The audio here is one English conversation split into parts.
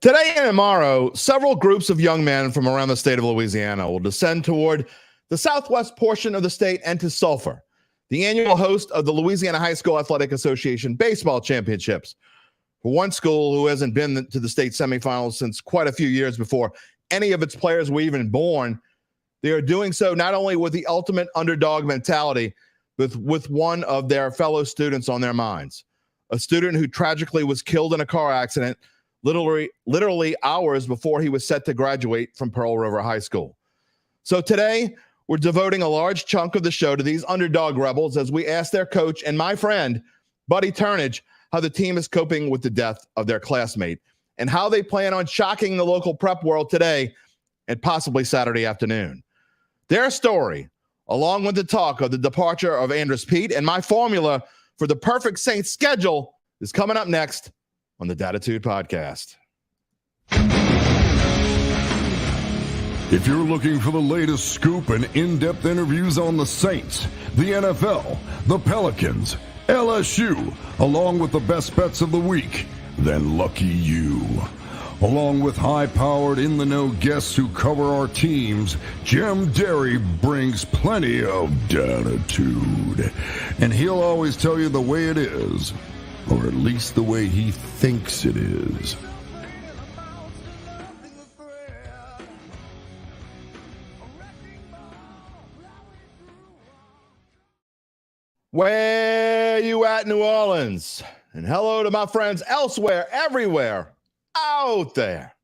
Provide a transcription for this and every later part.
Today and tomorrow, several groups of young men from around the state of Louisiana will descend toward the southwest portion of the state and to Sulphur, the annual host of the Louisiana High School Athletic Association baseball championships. For one school who hasn't been to the state semifinals since quite a few years before any of its players were even born, they are doing so not only with the ultimate underdog mentality, but with one of their fellow students on their minds, a student who tragically was killed in a car accident literally hours before he was set to graduate from Pearl River High School. So today, we're devoting a large chunk of the show to these underdog rebels as we ask their coach and my friend, Buddy Turnage, how the team is coping with the death of their classmate and how they plan on shocking the local prep world today and possibly Saturday afternoon. Their story, along with the talk of the departure of Andrus Peat and my formula for the perfect Saints schedule, is coming up next on the Dattitude podcast. If you're looking for the latest scoop and in-depth interviews on the Saints, the NFL, the Pelicans, LSU, along with the best bets of the week, then lucky you. Along with high-powered, in-the-know guests who cover our teams, Jim Derry brings plenty of Dattitude. And he'll always tell you the way it is, or at least the way he thinks it is. Where you at, New Orleans? And hello to my friends elsewhere, everywhere, out there,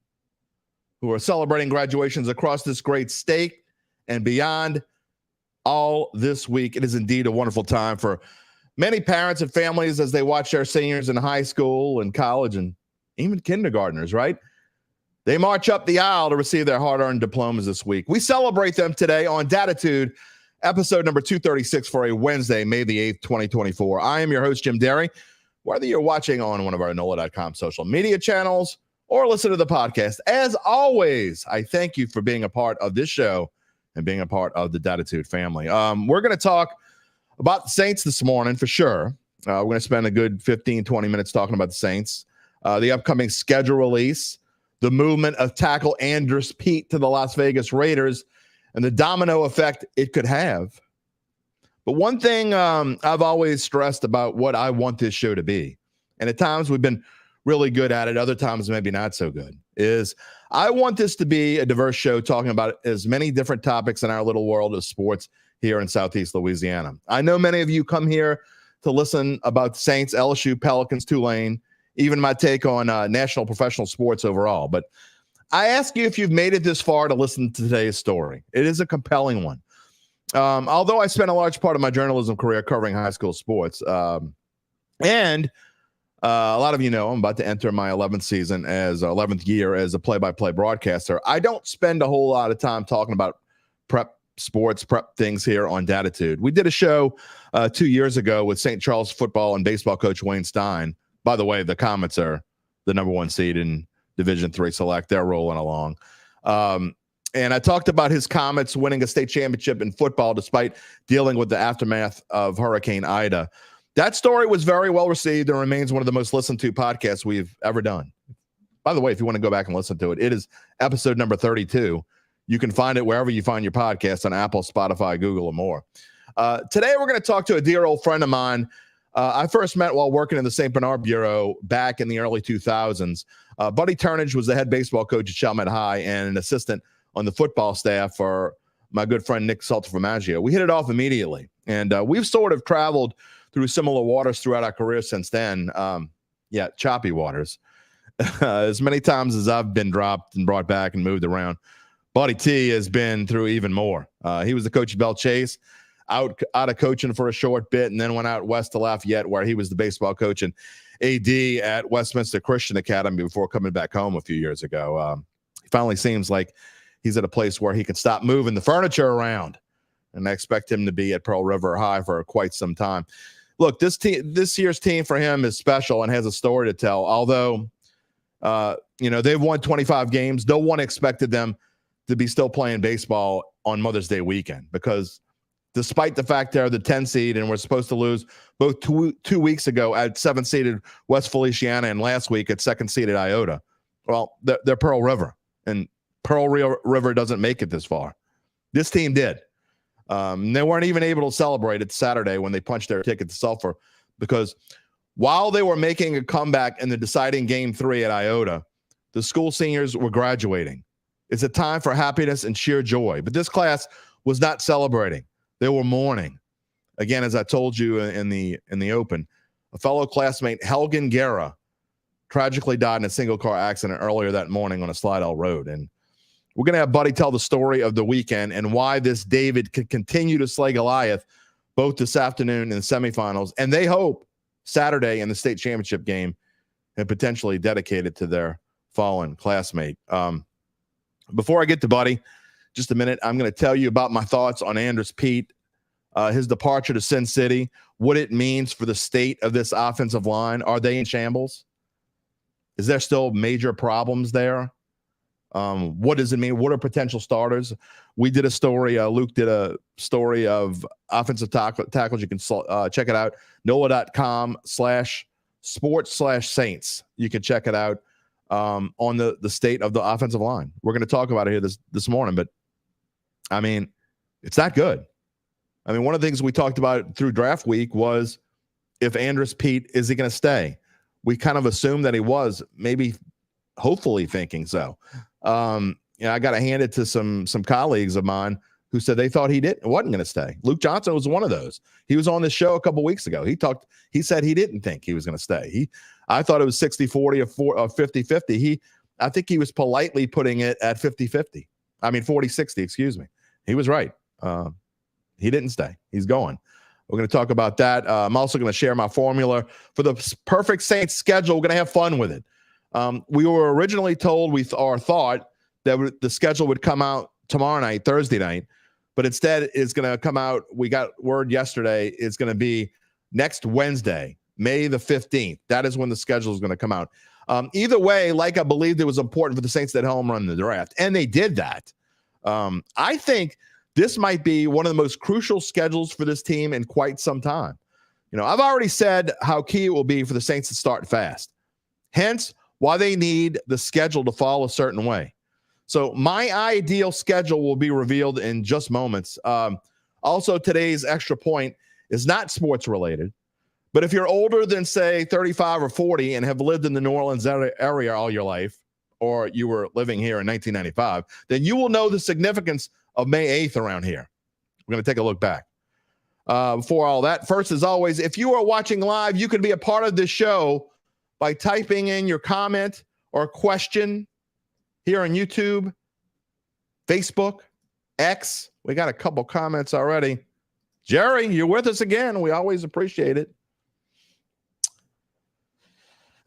who are celebrating graduations across this great state and beyond all this week. It is indeed a wonderful time for many parents and families as they watch their seniors in high school and college and even kindergartners, right? They march up the aisle to receive their hard-earned diplomas this week. We celebrate them today on Dattitude, episode number 236 for a Wednesday, May the 8th, 2024. I am your host, Jim Derry. Whether you're watching on one of our NOLA.com social media channels or listen to the podcast, as always, I thank you for being a part of this show and being a part of the Dattitude family. We're going to talk about the Saints this morning for sure. We're going to spend a good 15, 20 minutes talking about the Saints, the upcoming schedule release, the movement of tackle Andrus Peat to the Las Vegas Raiders, and the domino effect it could have. But one thing I've always stressed about what I want this show to be, and at times we've been really good at it, other times maybe not so good, is I want this to be a diverse show talking about as many different topics in our little world of sports here in Southeast Louisiana. I know many of you come here to listen about Saints, LSU, Pelicans, Tulane, even my take on national professional sports overall. But I ask you if you've made it this far to listen to today's story. It is a compelling one. Although I spent a large part of my journalism career covering high school sports, and a lot of you know I'm about to enter my 11th year as a play-by-play broadcaster. I don't spend a whole lot of time talking about prep things here on Dattitude. We did a show 2 years ago with St. Charles football and baseball coach Wayne Stein. By the way, the Comets are the number one seed in Division III Select. They're rolling along. And I talked about his Comets winning a state championship in football despite dealing with the aftermath of Hurricane Ida. That story was very well received and remains one of the most listened to podcasts we've ever done. By the way, if you want to go back and listen to it, it is episode number 32. You can find it wherever you find your podcast, on Apple, Spotify, Google, or more. Today, we're going to talk to a dear old friend of mine. I first met while working in the St. Bernard Bureau back in the early 2000s. Buddy Turnage was the head baseball coach at Chalmette High and an assistant on the football staff for my good friend Nick Salter-Formaggio. We hit it off immediately, and we've sort of traveled through similar waters throughout our career since then. Choppy waters. As many times as I've been dropped and brought back and moved around, Buddy T has been through even more. He was the coach of Bell Chase, out of coaching for a short bit, and then went out west to Lafayette, where he was the baseball coach and AD at Westminster Christian Academy before coming back home a few years ago. He finally seems like he's at a place where he can stop moving the furniture around, and I expect him to be at Pearl River High for quite some time. Look, this year's team for him is special and has a story to tell. Although, they've won 25 games, no one expected them to be still playing baseball on Mother's Day weekend, because despite the fact they're the 10 seed and we're supposed to lose both two weeks ago at 7th seeded West Feliciana and last week at 2nd seeded Iota, Well, they're Pearl River, and Pearl River doesn't make it this far. This team did. They weren't even able to celebrate it Saturday when they punched their ticket to Sulphur, because while they were making a comeback in the deciding Game 3 at Iota, the school seniors were graduating. It's a time for happiness and sheer joy. But this class was not celebrating. They were mourning. Again, as I told you in the open, a fellow classmate, Helgen Guerra, tragically died in a single-car accident earlier that morning on a Slidell Road. And we're going to have Buddy tell the story of the weekend and why this David could continue to slay Goliath both this afternoon in the semifinals, and they hope Saturday in the state championship game, and potentially dedicated to their fallen classmate. Before I get to Buddy, just a minute, I'm going to tell you about my thoughts on Andrus Peat, his departure to Sin City, what it means for the state of this offensive line. Are they in shambles? Is there still major problems there? What does it mean? What are potential starters? We did a story. Luke did a story of offensive tackles. You can check it out. NOLA.com/sports/Saints. You can check it out on the state of the offensive line. We're going to talk about it here this morning, but I mean, it's not good. I mean, one of the things we talked about through draft week was if Andrus Peat, is he going to stay? We kind of assumed that he was, maybe hopefully thinking so. I got to hand it to some colleagues of mine who said they thought wasn't going to stay. Luke Johnson was one of those. He was on this show a couple weeks ago. He said he didn't think he was going to stay. I thought it was 60-40 or 50-50. I think he was politely putting it at 50-50. I mean, 40-60, excuse me. He was right. He didn't stay. He's going. We're going to talk about that. I'm also going to share my formula for the perfect Saints schedule. We're going to have fun with it. We were originally told thought that the schedule would come out tomorrow night, Thursday night, but instead it's going to come out. We got word yesterday. It's going to be next Wednesday, May the 15th. That is when the schedule is going to come out. Either way, like I believed it was important for the Saints at home run the draft, and they did that. I think this might be one of the most crucial schedules for this team in quite some time. I've already said how key it will be for the Saints to start fast. Hence, why they need the schedule to fall a certain way. So my ideal schedule will be revealed in just moments. Also, today's extra point is not sports related, but if you're older than, say, 35 or 40 and have lived in the New Orleans area all your life, or you were living here in 1995, then you will know the significance of May 8th around here. We're going to take a look back. Before all that, first, as always, if you are watching live, you can be a part of this show by typing in your comment or question here on YouTube, Facebook, X. We got a couple comments already. Jerry, you're with us again. We always appreciate it.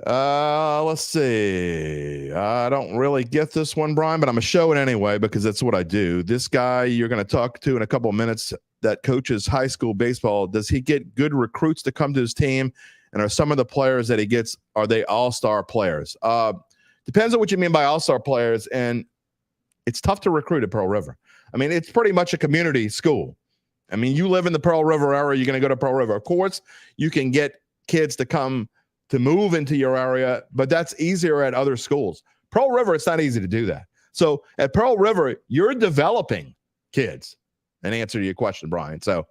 Let's see. I don't really get this one, Brian, but I'm going to show it anyway because that's what I do. This guy you're going to talk to in a couple of minutes that coaches high school baseball, does he get good recruits to come to his team? And are some of the players that he gets, are they all-star players? Depends on what you mean by all-star players, and it's tough to recruit at Pearl River. I mean, it's pretty much a community school. I mean, you live in the Pearl River area, you're going to go to Pearl River. Of course, you can get kids to move into your area, but that's easier at other schools. Pearl River, it's not easy to do that. So at Pearl River, you're developing kids, in answer to your question, Brian. So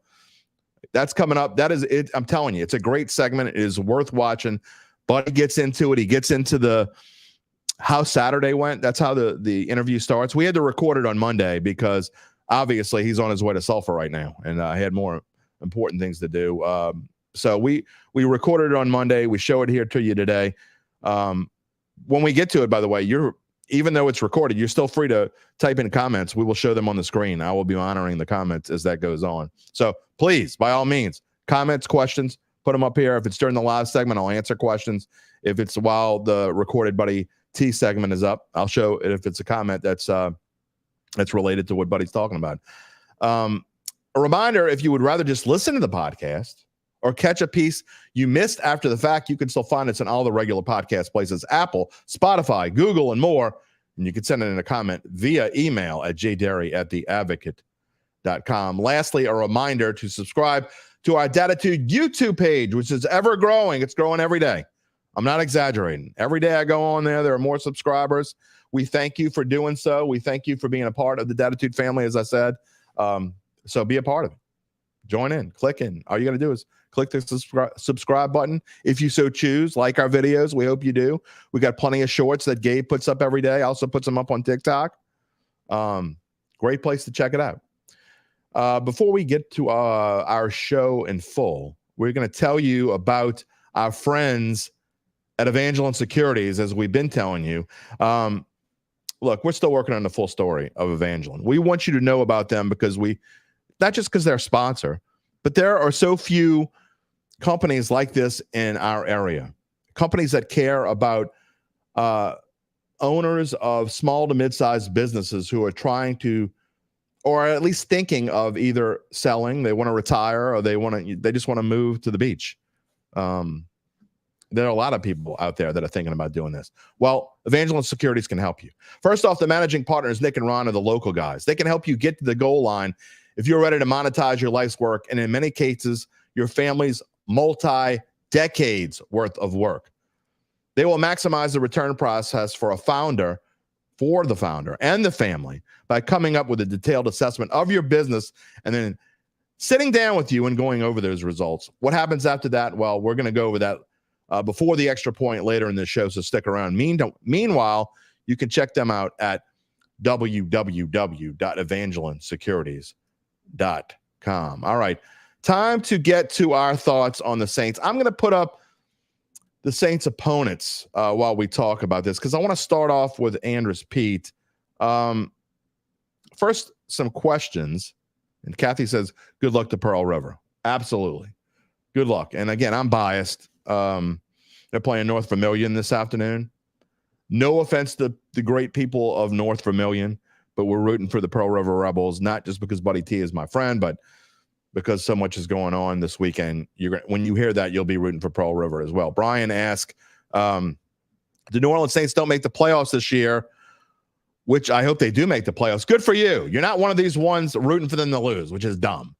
that's coming up. That is it. I'm telling you, it's a great segment. It is worth watching. Buddy gets into it. He gets into how Saturday went. That's how the interview starts. We had to record it on Monday because obviously he's on his way to Sulphur right now, and I had more important things to do. So we recorded it on Monday. We show it here to you today. When we get to it, by the way, even though it's recorded, you're still free to type in comments. We will show them on the screen. I will be honoring the comments as that goes on. So please, by all means, comments, questions, put them up here. If it's during the live segment, I'll answer questions. If it's while the recorded Buddy T segment is up, I'll show it if it's a comment that's related to what Buddy's talking about. A reminder, if you would rather just listen to the podcast or catch a piece you missed after the fact, you can still find us in all the regular podcast places, Apple, Spotify, Google, and more. And you can send it in a comment via email at jderry@theadvocate.com. Lastly, a reminder to subscribe to our Dattitude YouTube page, which is ever growing. It's growing every day. I'm not exaggerating. Every day I go on there are more subscribers. We thank you for doing so. We thank you for being a part of the Dattitude family, as I said. So be a part of it. Join in, click in. All you got to do is click the subscribe button if you so choose. Like our videos. We hope you do. We got plenty of shorts that Gabe puts up every day. Also puts them up on TikTok. Great place to check it out. Before we get to our show in full, we're going to tell you about our friends at Evangeline Securities, as we've been telling you. Look, we're still working on the full story of Evangeline. We want you to know about them because not just because they're a sponsor, but there are so few companies like this in our area. Companies that care about owners of small to mid-sized businesses who are trying to, or at least thinking of either selling, they want to retire, or they just want to move to the beach. There are a lot of people out there that are thinking about doing this. Well, Evangeline Securities can help you. First off, the managing partners, Nick and Ron, are the local guys. They can help you get to the goal line if you're ready to monetize your life's work, and in many cases, your family's multi-decades worth of work. They will maximize the return process for the founder and the family by coming up with a detailed assessment of your business and then sitting down with you and going over those results. What happens after that? Well, we're going to go over that before the extra point later in the show, so stick around. Meanwhile, you can check them out at www.evangelinesecurities.com. All right, time to get to our thoughts on the Saints. I'm going to put up the Saints' opponents while we talk about this, because I want to start off with Andrus Peat. First, some questions. And Kathy says, good luck to Pearl River. Absolutely. Good luck. And again, I'm biased. They're playing North Vermilion this afternoon. No offense to the great people of North Vermilion, but we're rooting for the Pearl River Rebels, not just because Buddy T is my friend, but because so much is going on this weekend. When you hear that, you'll be rooting for Pearl River as well. Brian asked, the New Orleans Saints don't make the playoffs this year, which I hope they do make the playoffs. Good for you. You're not one of these ones rooting for them to lose, which is dumb.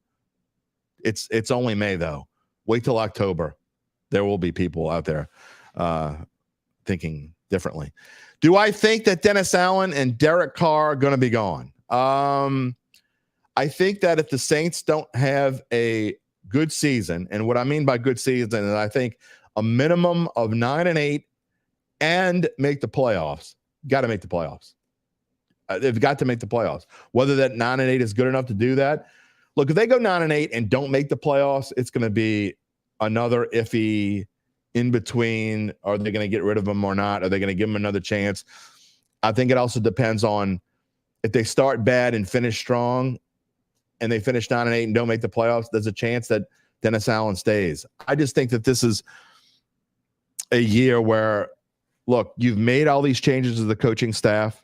It's only May, though. Wait till October. There will be people out there thinking differently. Do I think that Dennis Allen and Derek Carr are going to be gone? I think that if the Saints don't have a good season, and what I mean by good season is I think a minimum of 9-8 and make the playoffs, got to make the playoffs. They've got to make the playoffs. Whether that 9-8 is good enough to do that. Look, if they go 9-8 and don't make the playoffs, it's going to be another iffy in between. Are they going to get rid of them or not? Are they going to give them another chance? I think it also depends on if they start bad and finish strong and they finish 9-8 and don't make the playoffs, there's a chance that Dennis Allen stays. I just think that this is a year where, look, you've made all these changes to the coaching staff.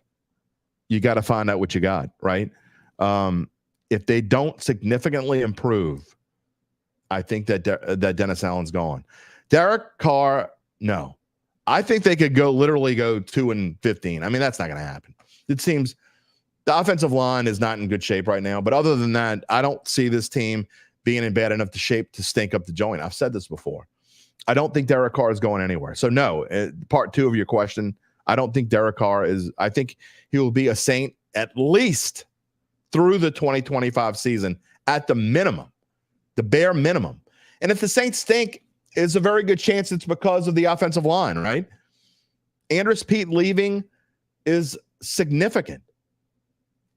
You got to find out what you got, right? If they don't significantly improve, I think that that Dennis Allen's gone. Derek Carr, no. I think they could literally go 2-15. I mean, that's not going to happen. It seems the offensive line is not in good shape right now. But other than that, I don't see this team being in bad enough shape to stink up the joint. I've said this before. I don't think Derek Carr is going anywhere. So, no, part two of your question, I don't think Derek Carr is – I think he will be a Saint at least through the 2025 season at the minimum, the bare minimum. And if the Saints stink, it's a very good chance it's because of the offensive line, right? Andrus Peat leaving is significant.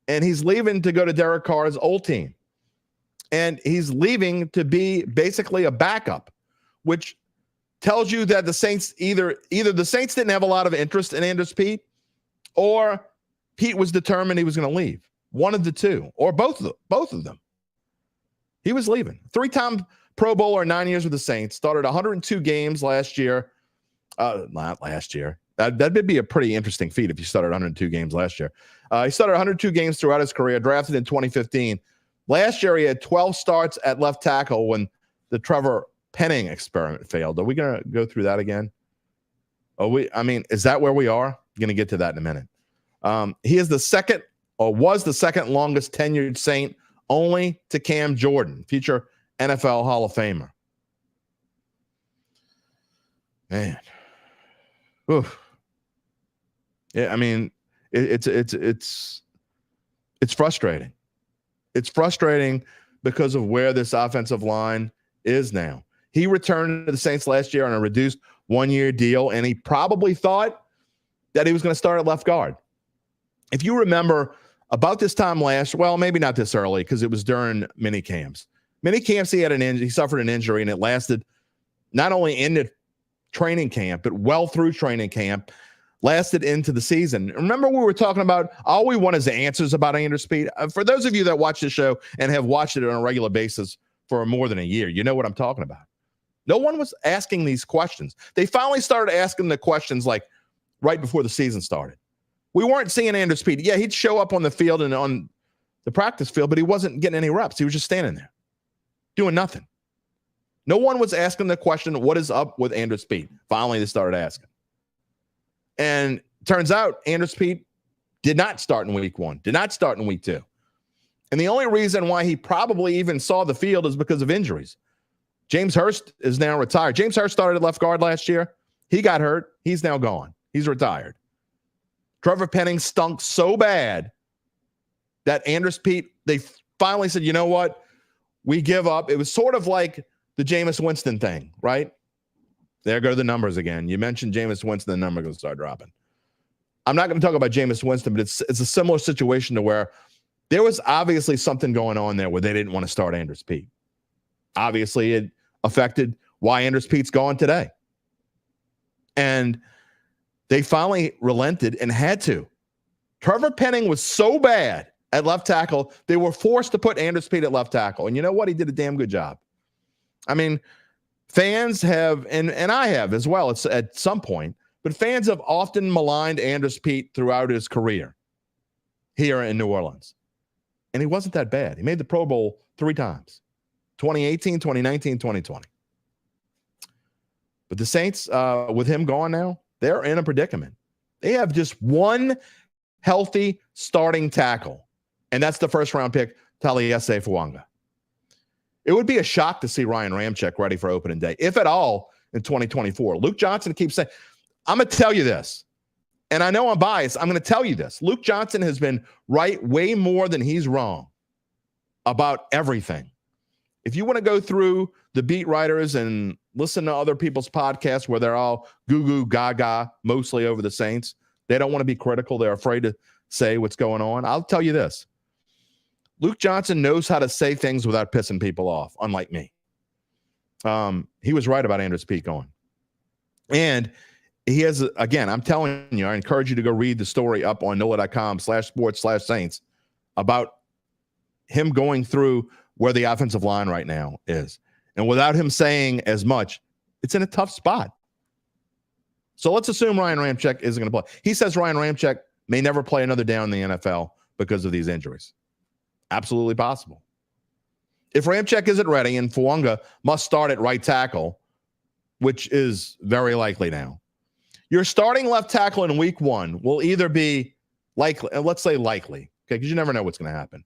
And he's leaving to go to Derek Carr's old team. And he's leaving to be basically a backup, which tells you that the Saints either the Saints didn't have a lot of interest in Andrus Peat, or Pete was determined he was going to leave. One of the two, or both of them. He was leaving. 3-time Pro Bowler, 9 years with the Saints. Started 102 games last year. Not last year. That would be a pretty interesting feat if you started 102 games last year. He started 102 games throughout his career, drafted in 2015. Last year, he had 12 starts at left tackle when the Trevor Penning experiment failed. Are we going to go through that again? Is that where we are? I'm going to get to that in a minute. He is was the second longest tenured Saint, only to Cam Jordan, future NFL Hall of Famer. Man, Oof. Yeah, I mean, it's frustrating. It's frustrating because of where this offensive line is now. He returned to the Saints last year on a reduced one-year deal, and he probably thought that he was going to start at left guard. If you remember, about this time last, well, maybe not this early because it was during mini camps. Mini camps, he suffered an injury, and it lasted not only into training camp, but well through training camp, lasted into the season. Remember, we were talking about all we want is the answers about Andrus Peat. For those of you that watch the show and have watched it on a regular basis for more than a year, you know what I'm talking about. No one was asking these questions. They finally started asking the questions like right before the season started. We weren't seeing Andrus Peat. Yeah, he'd show up on the field and on the practice field, but he wasn't getting any reps. He was just standing there doing nothing. No one was asking the question, what is up with Andrus Peat? Finally, they started asking. And turns out Andrus Peat did not start in week 1, did not start in week 2. And the only reason why he probably even saw the field is because of injuries. James Hurst is now retired. James Hurst started at left guard last year. He got hurt. He's now gone. He's retired. Trevor Penning stunk so bad that Andrus Peat, they finally said, you know what? We give up. It was sort of like the Jameis Winston thing, right? There go the numbers again. You mentioned Jameis Winston, the number going to start dropping. I'm not going to talk about Jameis Winston, but it's a similar situation to where there was obviously something going on there where they didn't want to start Andrus Peat. Obviously, it affected why Andrus Peat's gone today. And they finally relented and had to. Trevor Penning was so bad at left tackle, they were forced to put Andrus Peat at left tackle. And you know what? He did a damn good job. I mean, fans have, and I have as well, it's at some point, but fans have often maligned Andrus Peat throughout his career here in New Orleans. And he wasn't that bad. He made the Pro Bowl 3 times, 2018, 2019, 2020. But the Saints, with him gone now, they're in a predicament. They have just one healthy starting tackle, and that's the first-round pick, Taliesin Fuanga. It would be a shock to see Ryan Ramczyk ready for opening day, if at all, in 2024. Luke Johnson keeps saying, I'm going to tell you this, and I know I'm biased. I'm going to tell you this. Luke Johnson has been right way more than he's wrong about everything. If you want to go through the beat writers and listen to other people's podcasts where they're all goo-goo gaga, mostly over the Saints, they don't want to be critical. They're afraid to say what's going on. I'll tell you this. Luke Johnson knows how to say things without pissing people off, unlike me. He was right about Andrus Peat going. And he has, again, I'm telling you, I encourage you to go read the story up on NOLA.com/sports/Saints about him going through where the offensive line right now is. And without him saying as much, it's in a tough spot. So let's assume Ryan Ramczyk isn't going to play. He says Ryan Ramczyk may never play another down in the NFL because of these injuries. Absolutely possible. If Ramczyk isn't ready and Fuanga must start at right tackle, which is very likely now, your starting left tackle in week 1 will either be likely, let's say likely, okay, because you never know what's going to happen.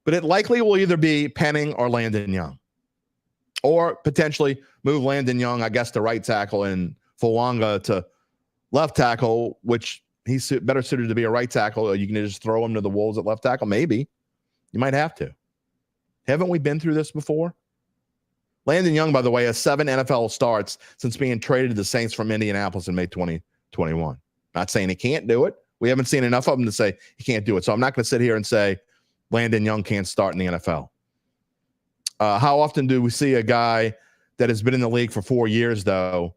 But it likely will either be Penning or Landon Young. Or potentially move Landon Young, I guess, to right tackle and Fuanga to left tackle, which he's better suited to be a right tackle. Or you can just throw him to the Wolves at left tackle. Maybe. You might have to. Haven't we been through this before? Landon Young, by the way, has 7 NFL starts since being traded to the Saints from Indianapolis in May 2021. Not saying he can't do it. We haven't seen enough of him to say he can't do it. So I'm not going to sit here and say Landon Young can't start in the NFL. How often do we see a guy that has been in the league for 4 years, though,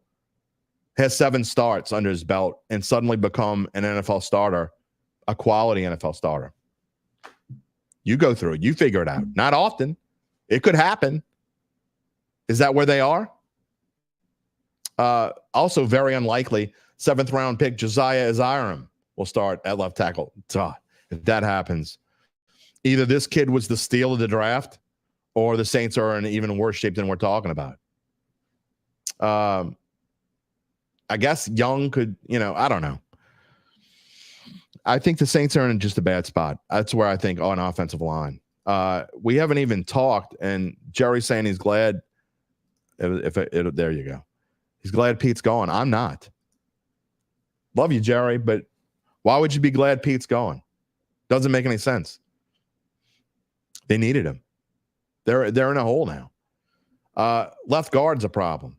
has 7 starts under his belt and suddenly become an NFL starter, a quality NFL starter? You go through it. You figure it out. Not often. It could happen. Is that where they are? Also very unlikely, 7th-round pick Josiah Aziram will start at left tackle. If that happens, either this kid was the steal of the draft or the Saints are in even worse shape than we're talking about. I guess Young could, I don't know. I think the Saints are in just a bad spot. That's where I think on offensive line. We haven't even talked, and Jerry's saying he's glad. There you go. He's glad Pete's gone. I'm not. Love you, Jerry, but why would you be glad Pete's gone? Doesn't make any sense. They needed him. They're in a hole now. Left guard's a problem.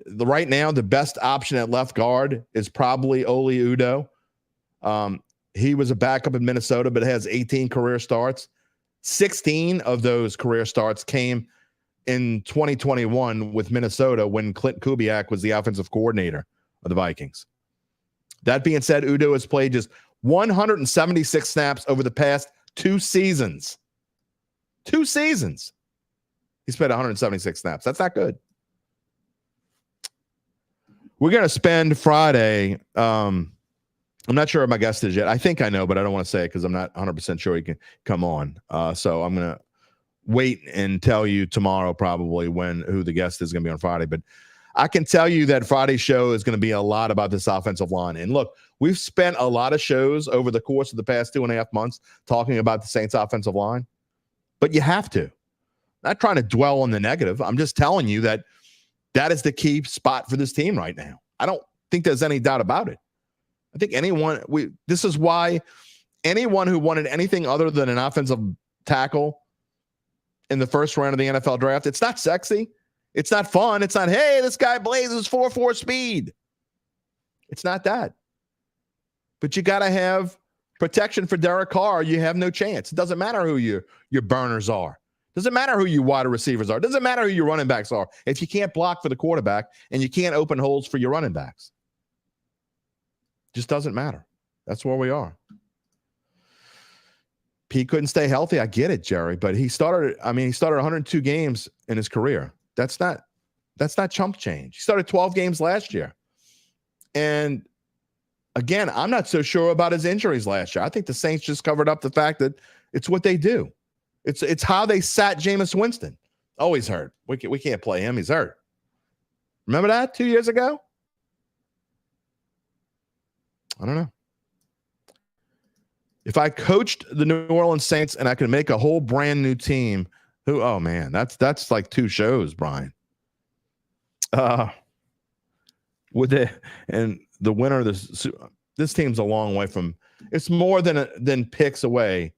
Right now, the best option at left guard is probably Oli Udoh. He was a backup in Minnesota, but has 18 career starts. 16 of those career starts came in 2021 with Minnesota when Clint Kubiak was the offensive coordinator of the Vikings. That being said, Udoh has played just 176 snaps over the past 2 seasons. 2 seasons. He's played 176 snaps. That's not good. We're going to spend Friday. I'm not sure what my guest is yet. I think I know, but I don't want to say it because I'm not 100% sure he can come on. So I'm going to wait and tell you tomorrow probably who the guest is going to be on Friday. But I can tell you that Friday's show is going to be a lot about this offensive line. And look, we've spent a lot of shows over the course of the past 2.5 months talking about the Saints offensive line. But you have to. Not trying to dwell on the negative. I'm just telling you that is the key spot for this team right now. I don't think there's any doubt about it. I think this is why anyone who wanted anything other than an offensive tackle in the first round of the NFL draft, it's not sexy. It's not fun. It's not, hey, this guy blazes 4.4 speed. It's not that. But you got to have protection for Derek Carr. You have no chance. It doesn't matter who your burners are. Doesn't matter who your wide receivers are. Doesn't matter who your running backs are. If you can't block for the quarterback and you can't open holes for your running backs. Just doesn't matter. That's where we are. Pete couldn't stay healthy. I get it, Jerry, but he started 102 games in his career. That's not chump change. He started 12 games last year. And again, I'm not so sure about his injuries last year. I think the Saints just covered up the fact that it's what they do. It's how they sat Jameis Winston. Oh, he's hurt. We can't play him. He's hurt. Remember that 2 years ago? I don't know. If I coached the New Orleans Saints and I could make a whole brand new team, oh man, that's like 2 shows, Brian. And the winner of this team's a long way from. It's more than picks away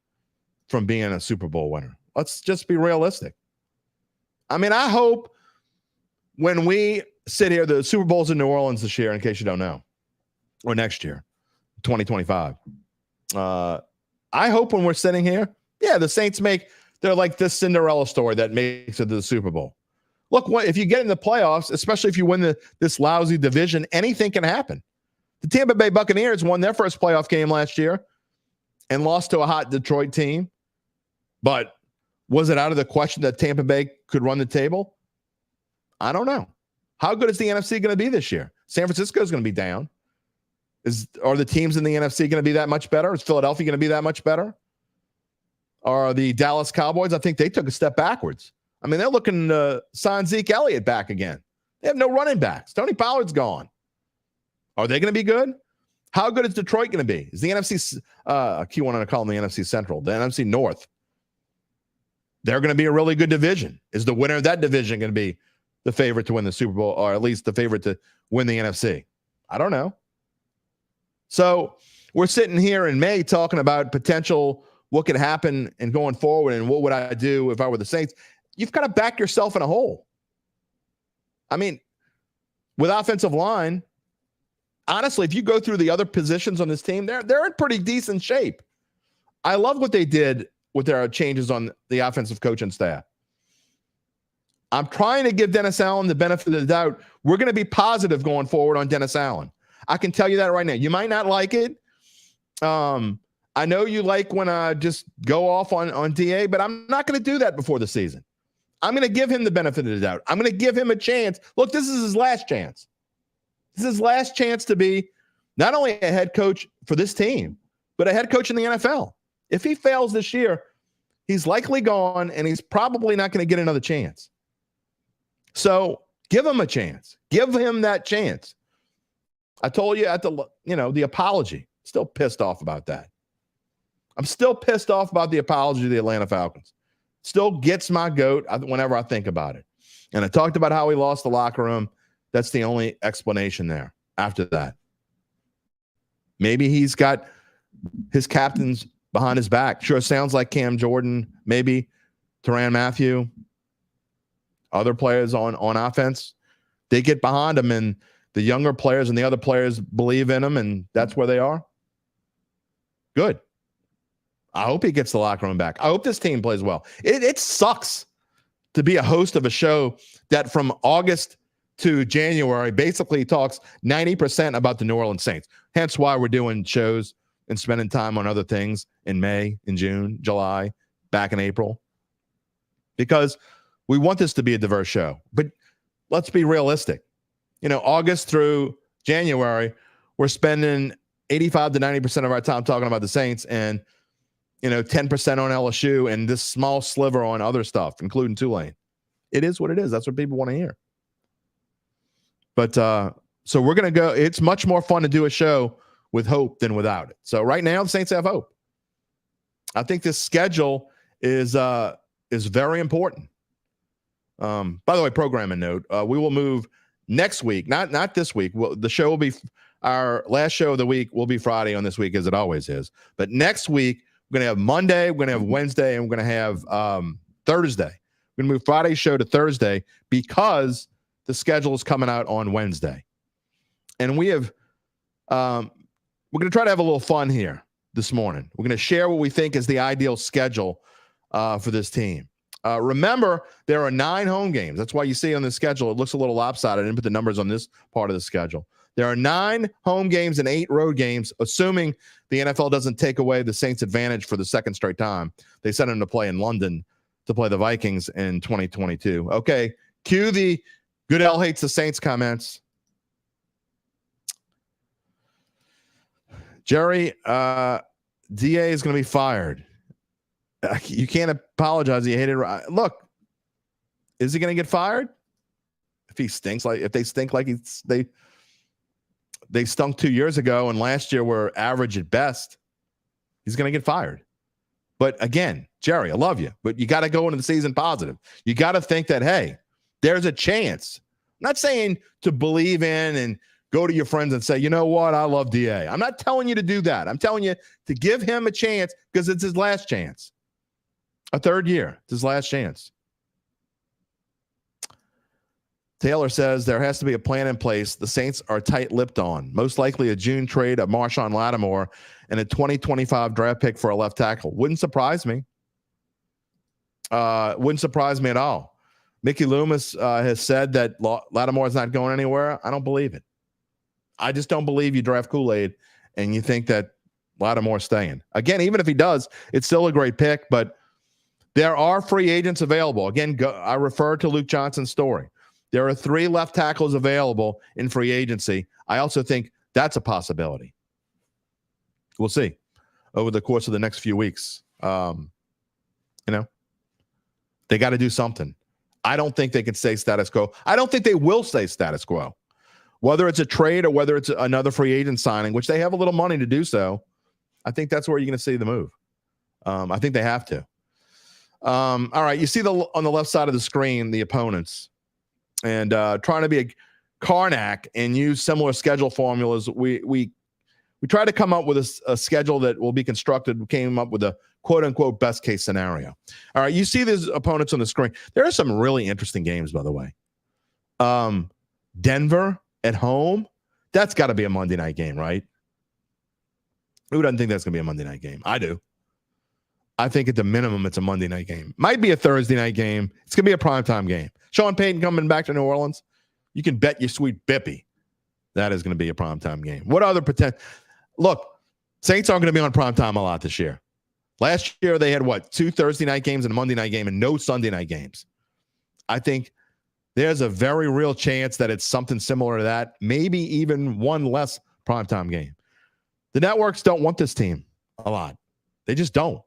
from being a Super Bowl winner. Let's just be realistic. I mean, I hope when we sit here, the Super Bowl's in New Orleans this year, in case you don't know, or next year, 2025. I hope when we're sitting here, the Saints they're like this Cinderella story that makes it to the Super Bowl. Look, if you get in the playoffs, especially if you win this lousy division, anything can happen. The Tampa Bay Buccaneers won their first playoff game last year and lost to a hot Detroit team. But was it out of the question that Tampa Bay could run the table? I don't know. How good is the NFC going to be this year? San Francisco is going to be down. Are the teams in the NFC going to be that much better? Is Philadelphia going to be that much better? Are the Dallas Cowboys? I think they took a step backwards. I mean, they're looking to sign Zeke Elliott back again. They have no running backs. Tony Pollard's gone. Are they going to be good? How good is Detroit going to be? Is the NFC, I keep wanting to call them the NFC Central, the NFC North. They're going to be a really good division. Is the winner of that division going to be the favorite to win the Super Bowl, or at least the favorite to win the NFC? I don't know. So we're sitting here in May talking about potential, what could happen and going forward, and what would I do if I were the Saints? You've got to back yourself in a hole. I mean, with offensive line, honestly, if you go through the other positions on this team, they're in pretty decent shape. I love what they did with their changes on the offensive coaching staff. I'm trying to give Dennis Allen the benefit of the doubt. We're going to be positive going forward on Dennis Allen. I can tell you that right now. You might not like it. I know you like when I just go off on DA, but I'm not going to do that before the season. I'm going to give him the benefit of the doubt. I'm going to give him a chance. Look, this is his last chance. This is his last chance to be not only a head coach for this team, but a head coach in the NFL. If he fails this year, he's likely gone, and he's probably not going to get another chance. So give him a chance. Give him that chance. I told you at the apology. Still pissed off about that. I'm still pissed off about the apology to the Atlanta Falcons. Still gets my goat whenever I think about it. And I talked about how he lost the locker room. That's the only explanation there after that. Maybe he's got his captains behind his back. Sure, sounds like Cam Jordan, maybe Tyrann Mathieu, other players on offense. They get behind him, and the younger players and the other players believe in him, and that's where they are. Good. I hope he gets the locker room back. I hope this team plays well. It sucks to be a host of a show that from August to January basically talks 90% about the New Orleans Saints. Hence why we're doing shows and spending time on other things in May, in June, July, back in April. Because we want this to be a diverse show. But let's be realistic. August through January, we're spending 85 to 90% of our time talking about the Saints and 10% on LSU and this small sliver on other stuff, including Tulane. It is what it is. That's what people want to hear. But so we're going to go. It's much more fun to do a show with hope than without it. So right now, the Saints have hope. I think this schedule is very important. By the way, programming note, we will move next week, not this week. The show will be our last show of the week will be Friday on this week, as it always is. But next week, we're going to have Monday, we're going to have Wednesday, and we're going to have Thursday. We're going to move Friday's show to Thursday because the schedule is coming out on Wednesday. And we have we're going to try to have a little fun here this morning. We're going to share what we think is the ideal schedule for this team. Remember, there are 9 home games. That's why you see on the schedule, it looks a little lopsided. I didn't put the numbers on this part of the schedule. There are 9 home games and 8 road games, assuming the NFL doesn't take away the Saints' advantage for the second straight time. They sent them to play in London to play the Vikings in 2022. Okay, cue the Goodell hates the Saints comments. Jerry, DA is going to be fired. You can't apologize. You hate it. Look, is he going to get fired? If they stink like they stunk 2 years ago and last year were average at best, he's going to get fired. But again, Jerry, I love you, but you got to go into the season positive. You got to think that, hey, there's a chance. I'm not saying to believe in and go to your friends and say, you know what, I love DA. I'm not telling you to do that. I'm telling you to give him a chance because it's his last chance. A third year. It's his last chance. Taylor says there has to be a plan in place. The Saints are tight-lipped on. Most likely a June trade of Marshawn Lattimore and a 2025 draft pick for a left tackle. Wouldn't surprise me. Wouldn't surprise me at all. Mickey Loomis has said that Lattimore is not going anywhere. I don't believe it. I just don't believe you draft Kool-Aid and you think that Lattimore's staying. Again, even if he does, it's still a great pick, but there are free agents available. Again, I refer to Luke Johnson's story. There are 3 left tackles available in free agency. I also think that's a possibility. We'll see over the course of the next few weeks. They got to do something. I don't think they can stay status quo. I don't think they will stay status quo. Whether it's a trade or whether it's another free agent signing, which they have a little money to do so, I think that's where you're going to see the move. I think they have to. All right, you see on the left side of the screen, the opponents. And trying to be a Karnak and use similar schedule formulas, we try to come up with a schedule that will be constructed. We came up with a quote-unquote best-case scenario. All right, you see these opponents on the screen. There are some really interesting games, by the way. Denver at home, that's got to be a Monday night game, right? Who doesn't think that's going to be a Monday night game? I do. I think at the minimum, it's a Monday night game. Might be a Thursday night game. It's going to be a primetime game. Sean Payton coming back to New Orleans. You can bet your sweet Bippy that is going to be a primetime game. What other potential? Look, Saints aren't going to be on primetime a lot this year. Last year, they had, 2 Thursday night games and a Monday night game and no Sunday night games. I think there's a very real chance that it's something similar to that, maybe even one less primetime game. The networks don't want this team a lot. They just don't.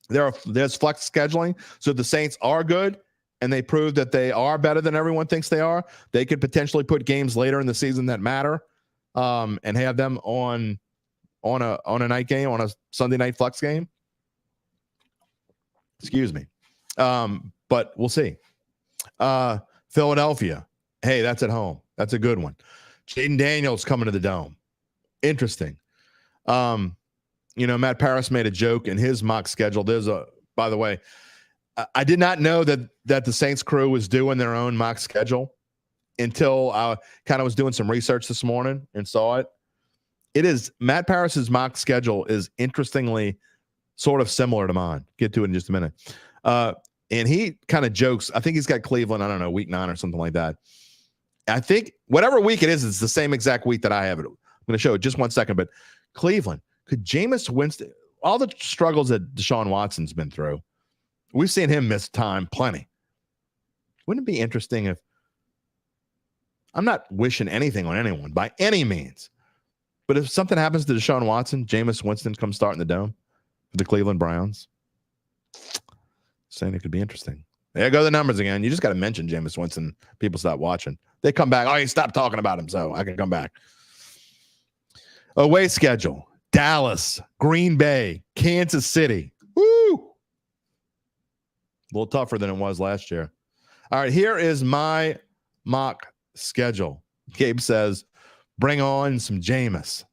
There's flex scheduling. So if the Saints are good and they prove that they are better than everyone thinks they are, they could potentially put games later in the season that matter and have them on a night game, on a Sunday night flex game. Excuse me. But we'll see. Philadelphia. Hey, that's at home. That's a good one. Jaden Daniels coming to the Dome. Interesting. Matt Paris made a joke in his mock schedule. By the way, I did not know that the Saints crew was doing their own mock schedule until I kind of was doing some research this morning and saw it. It is Matt Paris's mock schedule is interestingly sort of similar to mine. Get to it in just a minute. And he kind of jokes. I think he's got Cleveland, I don't know, week 9 or something like that. I think whatever week it is, it's the same exact week that I have it. I'm going to show it just 1 second. But Cleveland, could Jameis Winston, all the struggles that Deshaun Watson's been through, we've seen him miss time plenty. Wouldn't it be interesting if, I'm not wishing anything on anyone by any means, but if something happens to Deshaun Watson, Jameis Winston comes starting the dome for the Cleveland Browns, saying it could be interesting. There go the numbers again. You just got to mention Jameis Winston. People stop watching. They come back. Oh, you stopped talking about him, so I can come back. Away schedule: Dallas, Green Bay, Kansas City. Woo! A little tougher than it was last year. All right, here is my mock schedule. Gabe says, bring on some Jameis.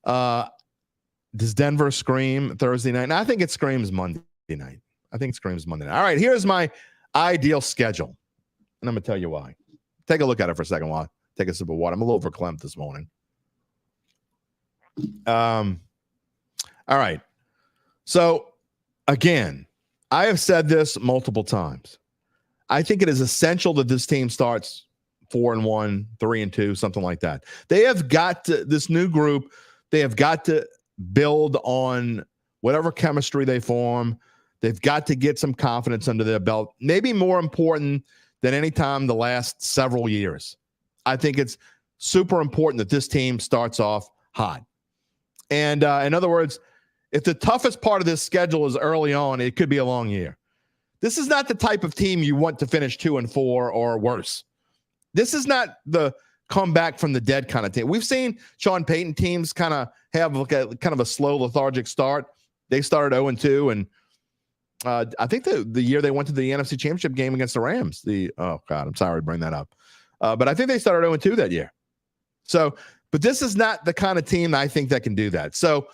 Does Denver scream Thursday night? No, I think it screams Monday night. All right, here's my ideal schedule. And I'm going to tell you why. Take a look at it for a second while I take a sip of water. I'm a little verklempt this morning. All right. So, again, I have said this multiple times. I think it is essential that this team starts 4-1, 3-2, something like that. They have got to, this new group, they have got to build on whatever chemistry they form. They've got to get some confidence under their belt. Maybe more important than any time the last several years. I think it's super important that this team starts off hot. And in other words, if the toughest part of this schedule is early on, it could be a long year. This is not the type of team you want to finish 2-4 or worse. This is not the comeback from the dead kind of team. We've seen Sean Payton teams kind of have a slow, lethargic start. They started 0-2, and I think the year they went to the NFC Championship game against the Rams. I'm sorry to bring that up, but I think they started 0-2 that year. So, but this is not the kind of team I think that can do that. So,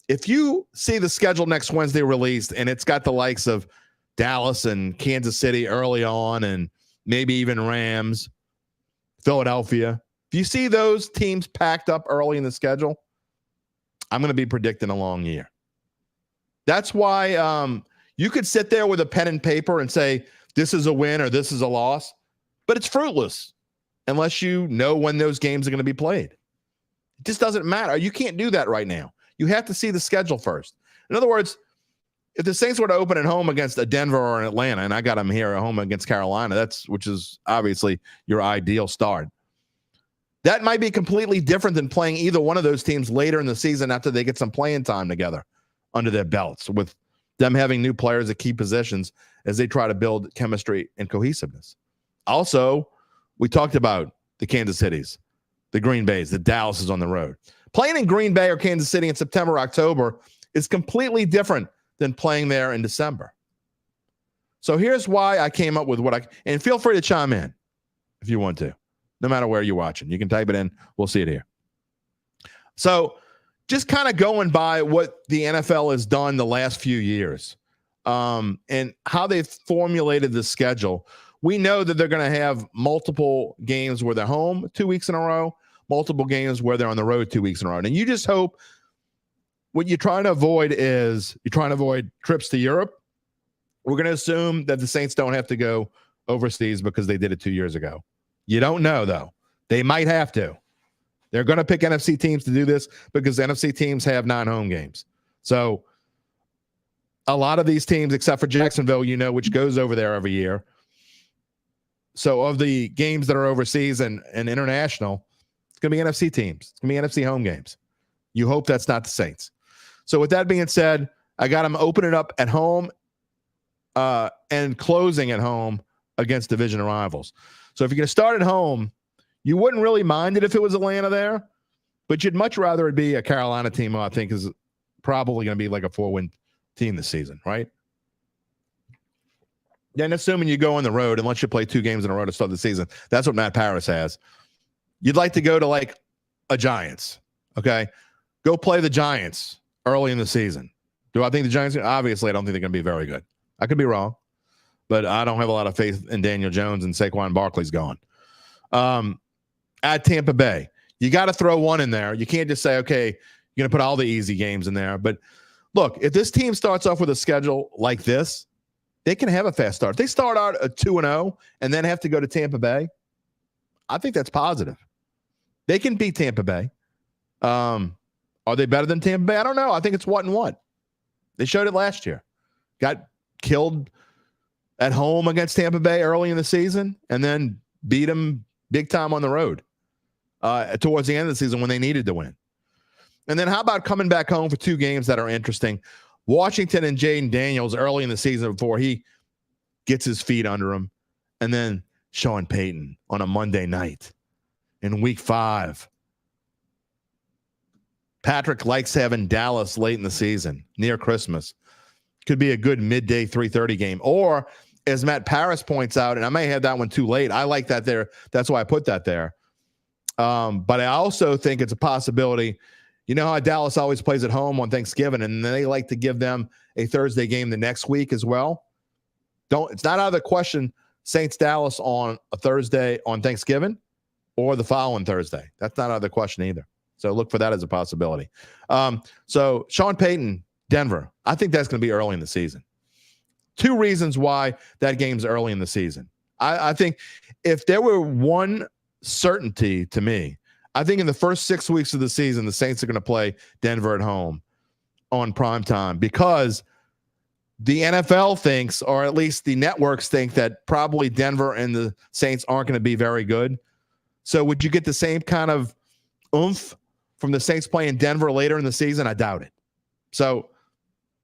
if you see the schedule next Wednesday released, and it's got the likes of Dallas and Kansas City early on, and maybe even Rams, Philadelphia. If you see those teams packed up early in the schedule, I'm going to be predicting a long year. That's why you could sit there with a pen and paper and say, this is a win or this is a loss, but it's fruitless unless you know when those games are going to be played. It just doesn't matter. You can't do that right now. You have to see the schedule first. In other words, if the Saints were to open at home against a Denver or an Atlanta, and I got them here at home against Carolina, which is obviously your ideal start. That might be completely different than playing either one of those teams later in the season after they get some playing time together under their belts, with them having new players at key positions as they try to build chemistry and cohesiveness. Also, we talked about the Kansas Cities, the Green Bays, the Dallases on the road. Playing in Green Bay or Kansas City in September, October is completely different than playing there in December. So here's why I came up with and feel free to chime in if you want to, no matter where you're watching. You can type it in. We'll see it here. So just kind of going by what the NFL has done the last few years and how they've formulated the schedule, we know that they're going to have multiple games where they're home 2 weeks in a row, multiple games where they're on the road 2 weeks in a row. And you just hope what you're trying to avoid trips to Europe. We're going to assume that the Saints don't have to go overseas because they did it 2 years ago. You don't know, though. They might have to. They're going to pick NFC teams to do this because NFC teams have 9 home games. So a lot of these teams, except for Jacksonville, which goes over there every year. So of the games that are overseas and international, it's going to be NFC teams. It's going to be NFC home games. You hope that's not the Saints. So with that being said, I got them opening up at home and closing at home against division rivals. So if you're going to start at home, you wouldn't really mind it if it was Atlanta there, but you'd much rather it be a Carolina team who I think is probably going to be like a 4-win team this season, right? Then assuming you go on the road, unless you play 2 games in a row to start the season, that's what Matt Paris has. You'd like to go to like a Giants. Okay. Go play the Giants early in the season. Do I think the Giants? Obviously, I don't think they're going to be very good. I could be wrong, but I don't have a lot of faith in Daniel Jones, and Saquon Barkley's gone. At Tampa Bay, you got to throw one in there. You can't just say, okay, you're going to put all the easy games in there. But look, if this team starts off with a schedule like this, they can have a fast start. If they start out at 2-0 and then have to go to Tampa Bay, I think that's positive. They can beat Tampa Bay. Are they better than Tampa Bay? I don't know. I think it's what and what. They showed it last year. Got killed at home against Tampa Bay early in the season and then beat them big time on the road towards the end of the season when they needed to win. And then how about coming back home for two games that are interesting? Washington and Jaden Daniels early in the season before he gets his feet under him. And then Sean Payton on a Monday night in week 5. Patrick likes having Dallas late in the season, near Christmas. Could be a good midday 3:30 game. Or, as Matt Paris points out, and I may have that one too late. I like that there. That's why I put that there. But I also think it's a possibility. You know how Dallas always plays at home on Thanksgiving, and they like to give them a Thursday game the next week as well. It's not out of the question Saints Dallas on a Thursday on Thanksgiving or the following Thursday. That's not out of the question either. So look for that as a possibility. So Sean Payton, Denver, I think that's going to be early in the season. 2 reasons why that game's early in the season. I think if there were one certainty to me, I think in the first 6 weeks of the season, the Saints are going to play Denver at home on prime time because the NFL thinks, or at least the networks think, that probably Denver and the Saints aren't going to be very good. So would you get the same kind of oomph from the Saints playing Denver later in the season? I doubt it. So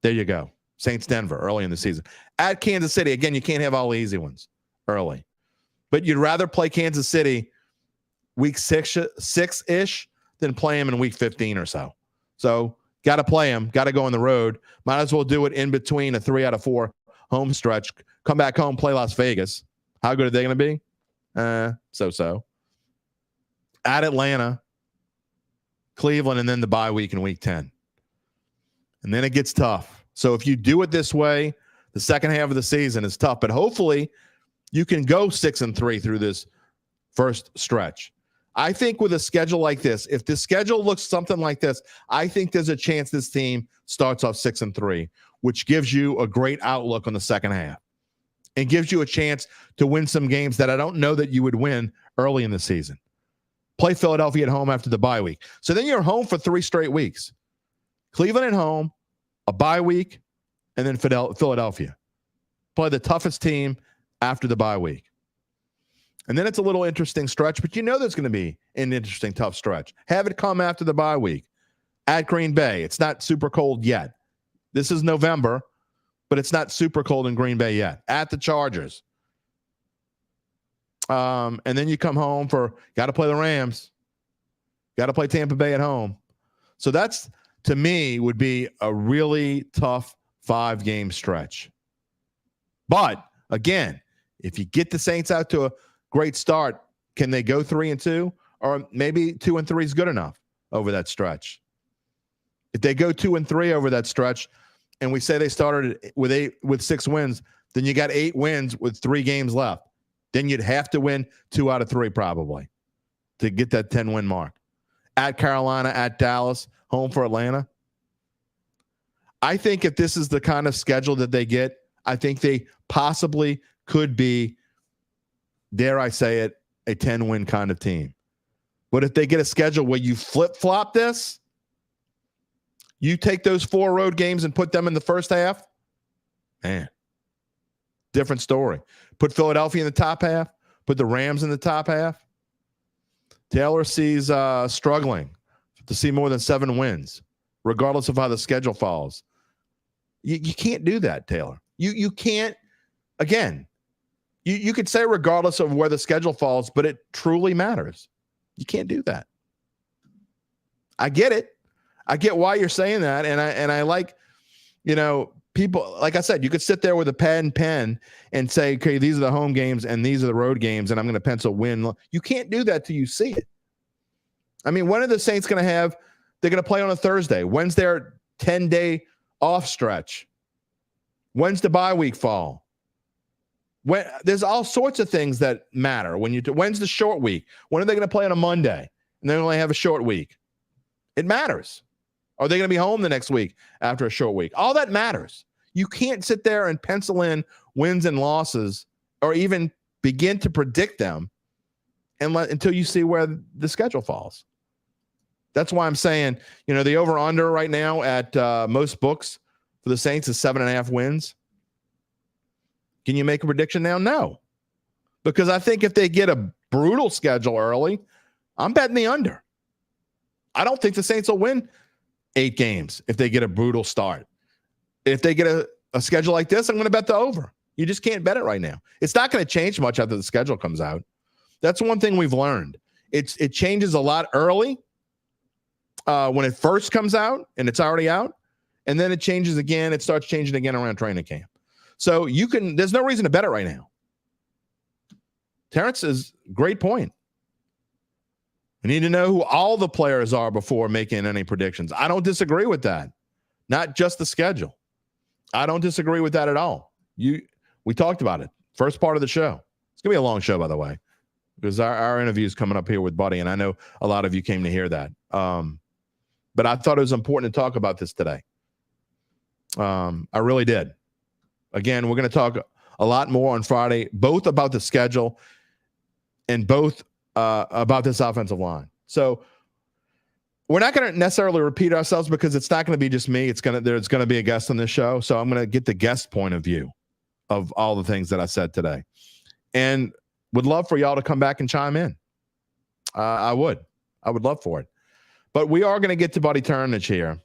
there you go. Saints Denver early in the season. At Kansas City, again, you can't have all the easy ones early. But you'd rather play Kansas City week 6-ish than play them in week 15 or so. So got to play them, got to go on the road. Might as well do it in between a 3 out of 4 home stretch. Come back home, play Las Vegas. How good are they going to be? So-so. At Atlanta, Cleveland, and then the bye week in week 10. And then it gets tough. So if you do it this way, the second half of the season is tough. But hopefully you can go 6-3 through this first stretch. I think with a schedule like this, if the schedule looks something like this, I think there's a chance this team starts off 6-3, which gives you a great outlook on the second half and gives you a chance to win some games that I don't know that you would win early in the season. Play Philadelphia at home after the bye week. So then you're home for 3 straight weeks. Cleveland at home, a bye week, and then Philadelphia. Play the toughest team after the bye week. And then it's a little interesting stretch, but you know there's going to be an interesting, tough stretch. Have it come after the bye week. At Green Bay, it's not super cold yet. This is November, but it's not super cold in Green Bay yet. At the Chargers. And then you come home got to play the Rams. Got to play Tampa Bay at home. So that's, to me, would be a really tough 5-game stretch. But, again, if you get the Saints out to a great start, can they go 3-2? Or maybe 2-3 is good enough over that stretch. If they go 2-3 over that stretch, and we say they started with 6 wins, then you got 8 wins with 3 games left. Then you'd have to win 2 out of 3 probably to get that 10-win mark. At Carolina, at Dallas, home for Atlanta. I think if this is the kind of schedule that they get, I think they possibly could be, dare I say it, a 10-win kind of team. But if they get a schedule where you flip-flop this, you take those 4 road games and put them in the first half, man, different story. Put Philadelphia in the top half, put the Rams in the top half. Taylor sees struggling to see more than 7 wins, regardless of how the schedule falls. You can't do that, Taylor. You can't, again, you could say regardless of where the schedule falls, but it truly matters. You can't do that. I get it. I get why you're saying that. And I like, people, like I said, you could sit there with a pad and pen and say, okay, these are the home games and these are the road games, and I'm going to pencil win. You can't do that till you see it. I mean, when are the Saints going to have? They're going to play on a Thursday. When's their 10-day off stretch? When's the bye week fall? There's all sorts of things that matter. When's the short week? When are they going to play on a Monday and they only have a short week? It matters. Are they going to be home the next week after a short week? All that matters. You can't sit there and pencil in wins and losses or even begin to predict them until you see where the schedule falls. That's why I'm saying, the over-under right now at most books for the Saints is 7.5 wins. Can you make a prediction now? No. Because I think if they get a brutal schedule early, I'm betting the under. I don't think the Saints will win 8 games if they get a brutal start. If they get a schedule like this, I'm going to bet the over. You just can't bet it right now. It's not going to change much after the schedule comes out. That's one thing we've learned. It changes a lot early when it first comes out and it's already out. And then it changes again. It starts changing again around training camp. So there's no reason to bet it right now. Terrence is great point. We need to know who all the players are before making any predictions. I don't disagree with that. Not just the schedule. I don't disagree with that at all. We talked about it. First part of the show. It's going to be a long show, by the way, because our interview is coming up here with Buddy, and I know a lot of you came to hear that. But I thought it was important to talk about this today. I really did. Again, we're going to talk a lot more on Friday, both about the schedule and both about this offensive line. So we're not going to necessarily repeat ourselves because it's not going to be just me. There's going to be a guest on this show. So I'm going to get the guest point of view of all the things that I said today, and would love for y'all to come back and chime in. I would love for it, but we are going to get to Buddy Turnage here,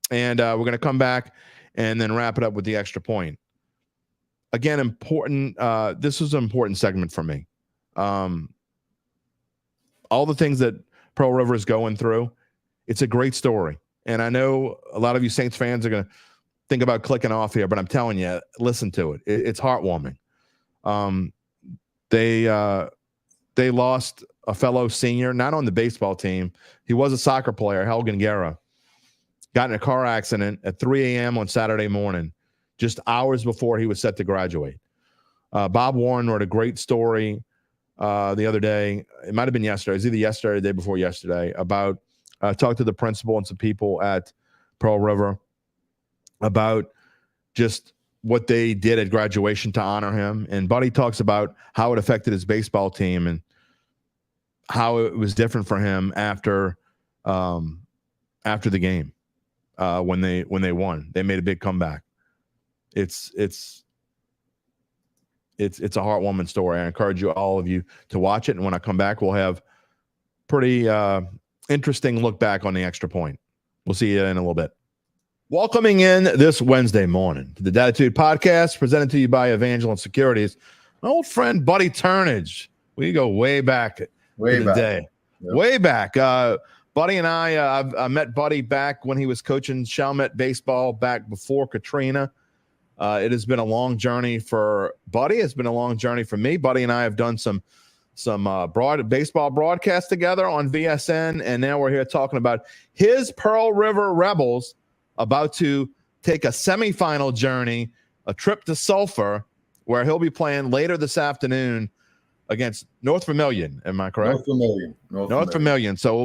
and we're going to come back and then wrap it up with the extra point. Again, important. This was an important segment for me. All the things that Pearl River is going through, it's a great story. And I know a lot of you Saints fans are going to think about clicking off here, but I'm telling you, listen to it. It's heartwarming. They lost a fellow senior, not on the baseball team. He was a soccer player, Helgen Guerra. Got in a car accident at 3 a.m. on Saturday morning, just hours before he was set to graduate. Bob Warren wrote a great story the other day. It might have been yesterday. It was either yesterday or the day before yesterday about talked to the principal and some people at Pearl River about just what they did at graduation to honor him. And Buddy talks about how it affected his baseball team and how it was different for him after the game when they won. They made a big comeback. It's a heartwarming story. I encourage all of you to watch it. And when I come back, we'll have pretty interesting look back on the extra point. We'll see you in a little bit. Welcoming in this Wednesday morning to the Dattitude podcast, presented to you by Evangeline Securities. My old friend Buddy Turnage. We go way back in the day. Yep. Way back. Buddy and I met Buddy back when he was coaching Chalmette baseball back before Katrina. It has been a long journey for Buddy. It's been a long journey for me. Buddy and I have done some baseball broadcasts together on VSN, and now we're here talking about his Pearl River Rebels about to take a semifinal journey, a trip to Sulphur, where he'll be playing later this afternoon against North Vermilion. Am I correct? North Vermilion. So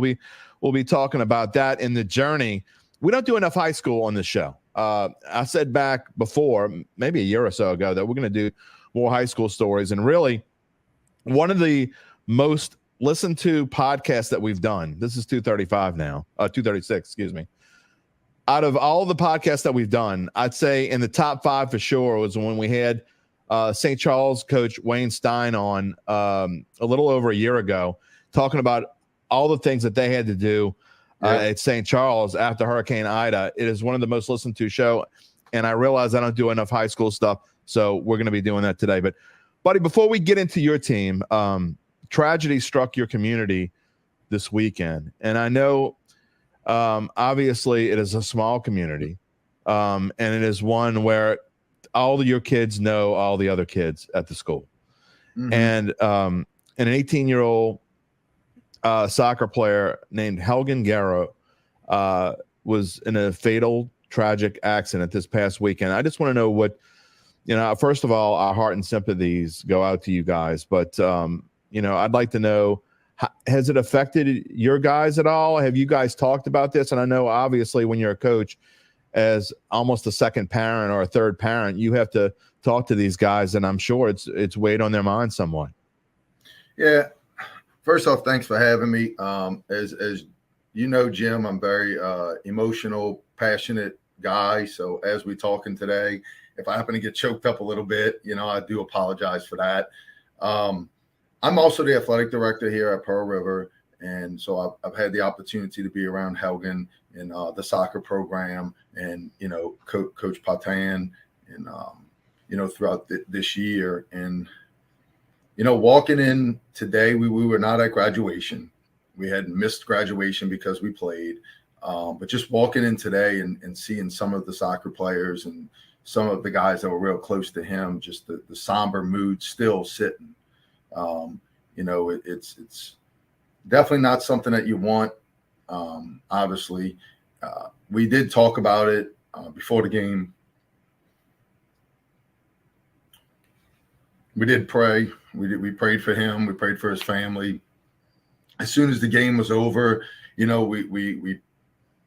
we'll be talking about that in the journey. We don't do enough high school on this show. I said back before, maybe a year or so ago, that we're going to do more high school stories. And really, one of the most listened to podcasts that we've done, this is 235 now, 236, excuse me. Out of all the podcasts that we've done, I'd say in the top 5 for sure was when we had St. Charles coach Wayne Stein on a little over a year ago, talking about all the things that they had to do at St. Charles after Hurricane Ida. It is one of the most listened to show, and I realize I don't do enough high school stuff, so we're going to be doing that today. But, Buddy, before we get into your team, tragedy struck your community this weekend, and I know obviously it is a small community, and it is one where all of your kids know all the other kids at the school. Mm-hmm. And an 18-year-old soccer player named Helgen Garrow was in a fatal, tragic accident this past weekend. I just want to know what, first of all, our heart and sympathies go out to you guys. But, I'd like to know, has it affected your guys at all? Have you guys talked about this? And I know, obviously, when you're a coach, as almost a second parent or a third parent, you have to talk to these guys, and I'm sure it's weighed on their mind somewhat. Yeah. First off, thanks for having me. As you know, Jim, I'm very emotional, passionate guy. So as we're talking today, if I happen to get choked up a little bit, I do apologize for that. I'm also the athletic director here at Pearl River. And so I've had the opportunity to be around Helgen in the soccer program and, Coach Patan and, throughout this year. And, walking in today, we were not at graduation. We had missed graduation because we played. But just walking in today and seeing some of the soccer players and some of the guys that were real close to him, just the somber mood still sitting. It's definitely not something that you want. Obviously, we did talk about it before the game. We did pray. We prayed for him. We prayed for his family. As soon as the game was over, we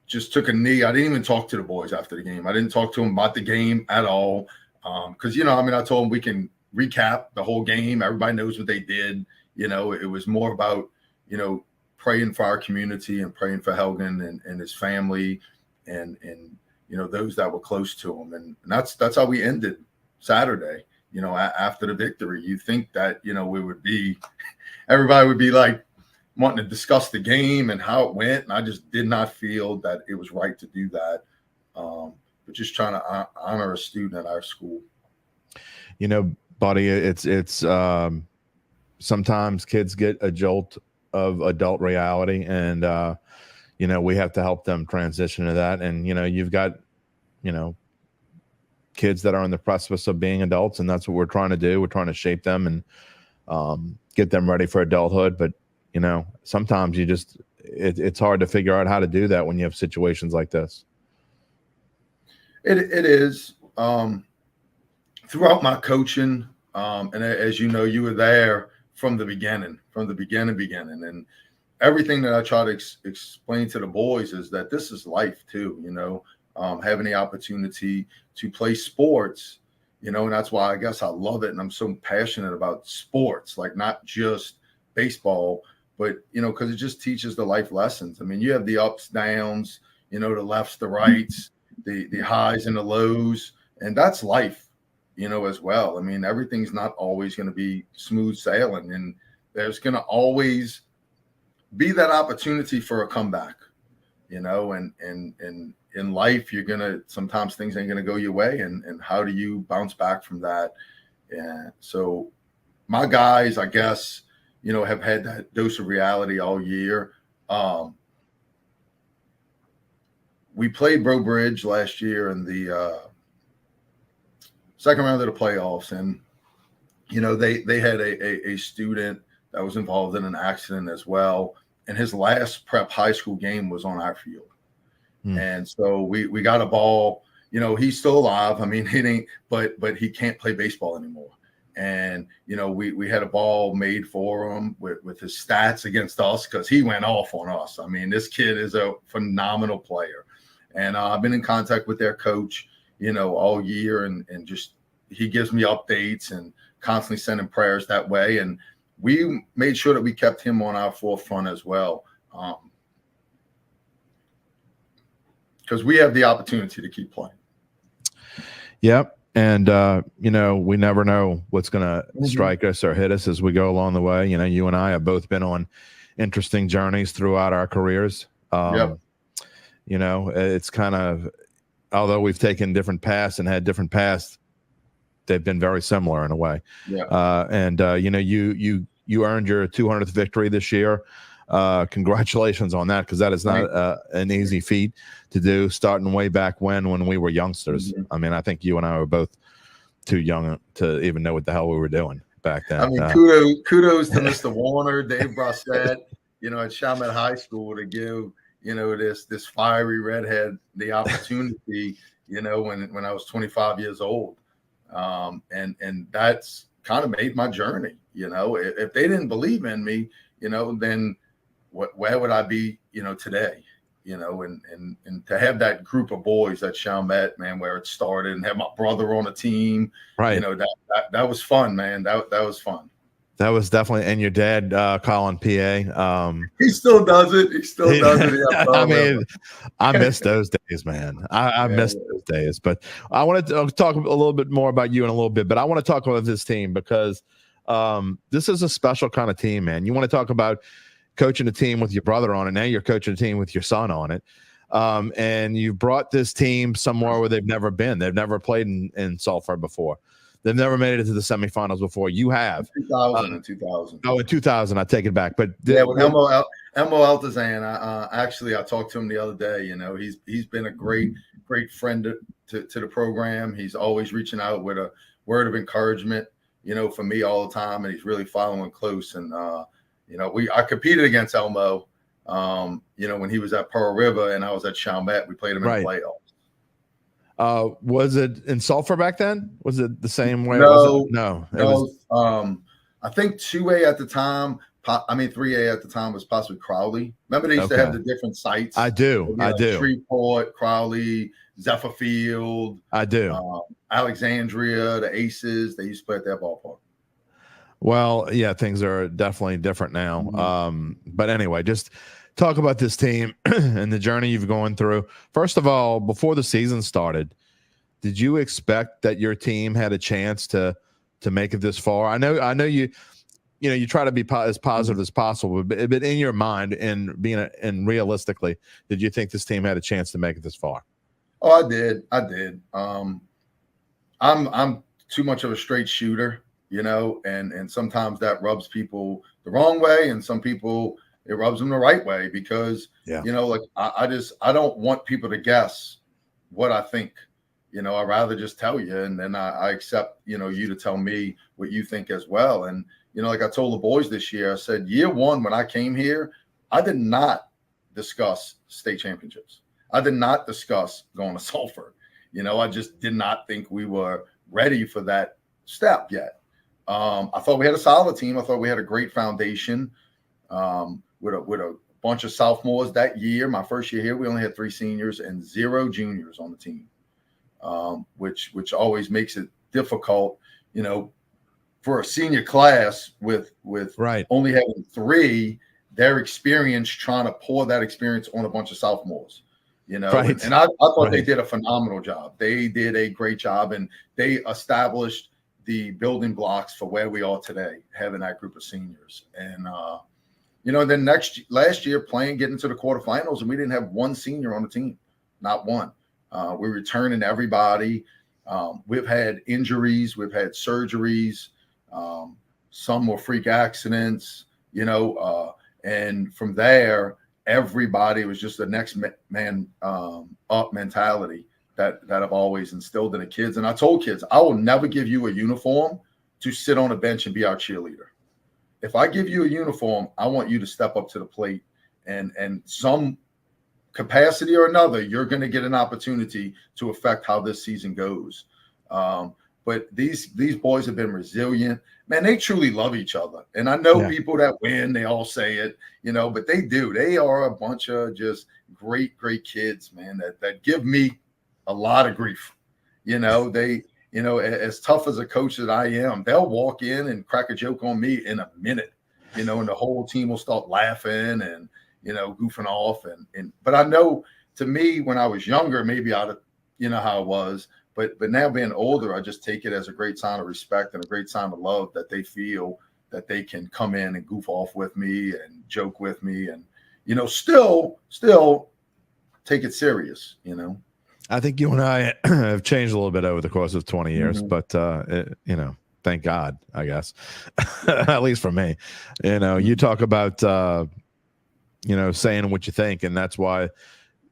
just took a knee. I didn't even talk to the boys after the game. I didn't talk to them about the game at all. Because, I told them we can recap the whole game. Everybody knows what they did. It was more about, praying for our community and praying for Helgen and his family and those that were close to him. And that's how we ended Saturday, after the victory. You think that, everybody would be like wanting to discuss the game and how it went. And I just did not feel that it was right to do that. But just trying to honor a student at our school. Buddy, it's sometimes kids get a jolt of adult reality, and we have to help them transition to that. And you've got kids that are on the precipice of being adults, and that's what we're trying to do. We're trying to shape them and get them ready for adulthood. But sometimes it's hard to figure out how to do that when you have situations like this. It is. Throughout my coaching, and as you know, you were there from the beginning. And everything that I try to explain to the boys is that this is life too, having the opportunity to play sports, and that's why I guess I love it. And I'm so passionate about sports, like not just baseball, but, because it just teaches the life lessons. I mean, you have the ups, downs, the lefts, the rights, the highs and the lows, and that's life. As well. I mean, everything's not always going to be smooth sailing, and there's going to always be that opportunity for a comeback, and in life, you're going to, sometimes things ain't going to go your way. And how do you bounce back from that? And so my guys, I guess, have had that dose of reality all year. We played Bro Bridge last year in the, second round of the playoffs, and they had a student that was involved in an accident as well, and his last prep high school game was on our field. And so we got a ball. He's still alive. I mean, but he can't play baseball anymore. And we had a ball made for him with his stats against us, because he went off on us. I mean, this kid is a phenomenal player, and I've been in contact with their coach all year, and just he gives me updates and constantly sending prayers that way. And we made sure that we kept him on our forefront as well, because we have the opportunity to keep playing. Yep. And, we never know what's going to strike us or hit us as we go along the way. You and I have both been on interesting journeys throughout our careers. It's kind of, although we've taken different paths and had different paths, they've been very similar in a way. Yeah. You earned your 200th victory this year. Congratulations on that, because that is not an easy feat to do, starting way back when we were youngsters. I mean, I think you and I were both too young to even know what the hell we were doing back then. I mean, kudos to Mr. Warner, Dave Brossett, at Chalmette High School to give, this fiery redhead the opportunity, when I was 25 years old. And that's kind of made my journey. If they didn't believe in me, then where would I be, today? And to have that group of boys at Chalmette, man, where it started, and have my brother on the team, right? That was fun, man. That was fun. That was definitely, and your dad, Colin, PA. He still does it. He still does it. Yeah, I mean, I miss those days, man. I miss those days. But I wanted to talk a little bit more about you in a little bit. But I want to talk about this team because this is a special kind of team, man. You want to talk about coaching a team with your brother on it. Now you're coaching a team with your son on it. And you brought this team somewhere where they've never been. They've never played in Sulphur before. They've never made it to the semifinals before. You have. 2000. Oh, in 2000, I take it back. But with Elmo Altazan, I talked to him the other day. He's been a great friend to the program. He's always reaching out with a word of encouragement, for me all the time, and he's really following close. And I competed against Elmo, when he was at Pearl River and I was at Chalmette. We played him in the playoffs. Was it in Sulphur back then? Was it the same way? No. I think 2A at the time. 3A at the time was possibly Crowley. Remember they used to have the different sites. I do. Shreveport, Crowley, Zephyrfield. I do. Alexandria, the Aces. They used to play at that ballpark. Well, yeah, things are definitely different now. Mm-hmm. But anyway, just talk about this team and the journey you've gone through. First of all, before the season started, did you expect that your team had a chance to make it this far? I know you try to be as positive as possible, but in your mind and and realistically, did you think this team had a chance to make it this far? Oh, I did. I'm too much of a straight shooter, and sometimes that rubs people the wrong way, and some people it rubs them the right way because, I don't want people to guess what I think. I'd rather just tell you, and then I accept, you to tell me what you think as well. And, like I told the boys this year, I said, year one, when I came here, I did not discuss state championships. I did not discuss going to Sulphur. I just did not think we were ready for that step yet. I thought we had a solid team. I thought we had a great foundation. With a bunch of sophomores that year. My first year here, we only had 3 seniors and 0 juniors on the team, which always makes it difficult, for a senior class with only having 3, their experience trying to pour that experience on a bunch of sophomores, And I thought they did a phenomenal job. They did a great job, and they established the building blocks for where we are today, having that group of seniors. And then last year getting to the quarterfinals, and we didn't have 1 senior on the team, not one. We're returning everybody. We've had injuries, we've had surgeries. Some were freak accidents, and from there, everybody was just the next man up mentality that I've always instilled in the kids. And I told kids, I will never give you a uniform to sit on a bench and be our cheerleader. If I give you a uniform, I want you to step up to the plate, and some capacity or another, you're going to get an opportunity to affect how this season goes. But these boys have been resilient. Man, they truly love each other. And I know people that win, they all say it, but they do. They are a bunch of just great, great kids, man, that give me a lot of grief. They as tough as a coach that I am, they'll walk in and crack a joke on me in a minute, and the whole team will start laughing and, goofing off. But I know, to me, when I was younger, maybe I'd have, how it was. But now being older, I just take it as a great sign of respect and a great sign of love that they feel that they can come in and goof off with me and joke with me and, still take it serious, I think you and I have changed a little bit over the course of 20 years, but, thank God, I guess, at least for me, you talk about, saying what you think. And that's why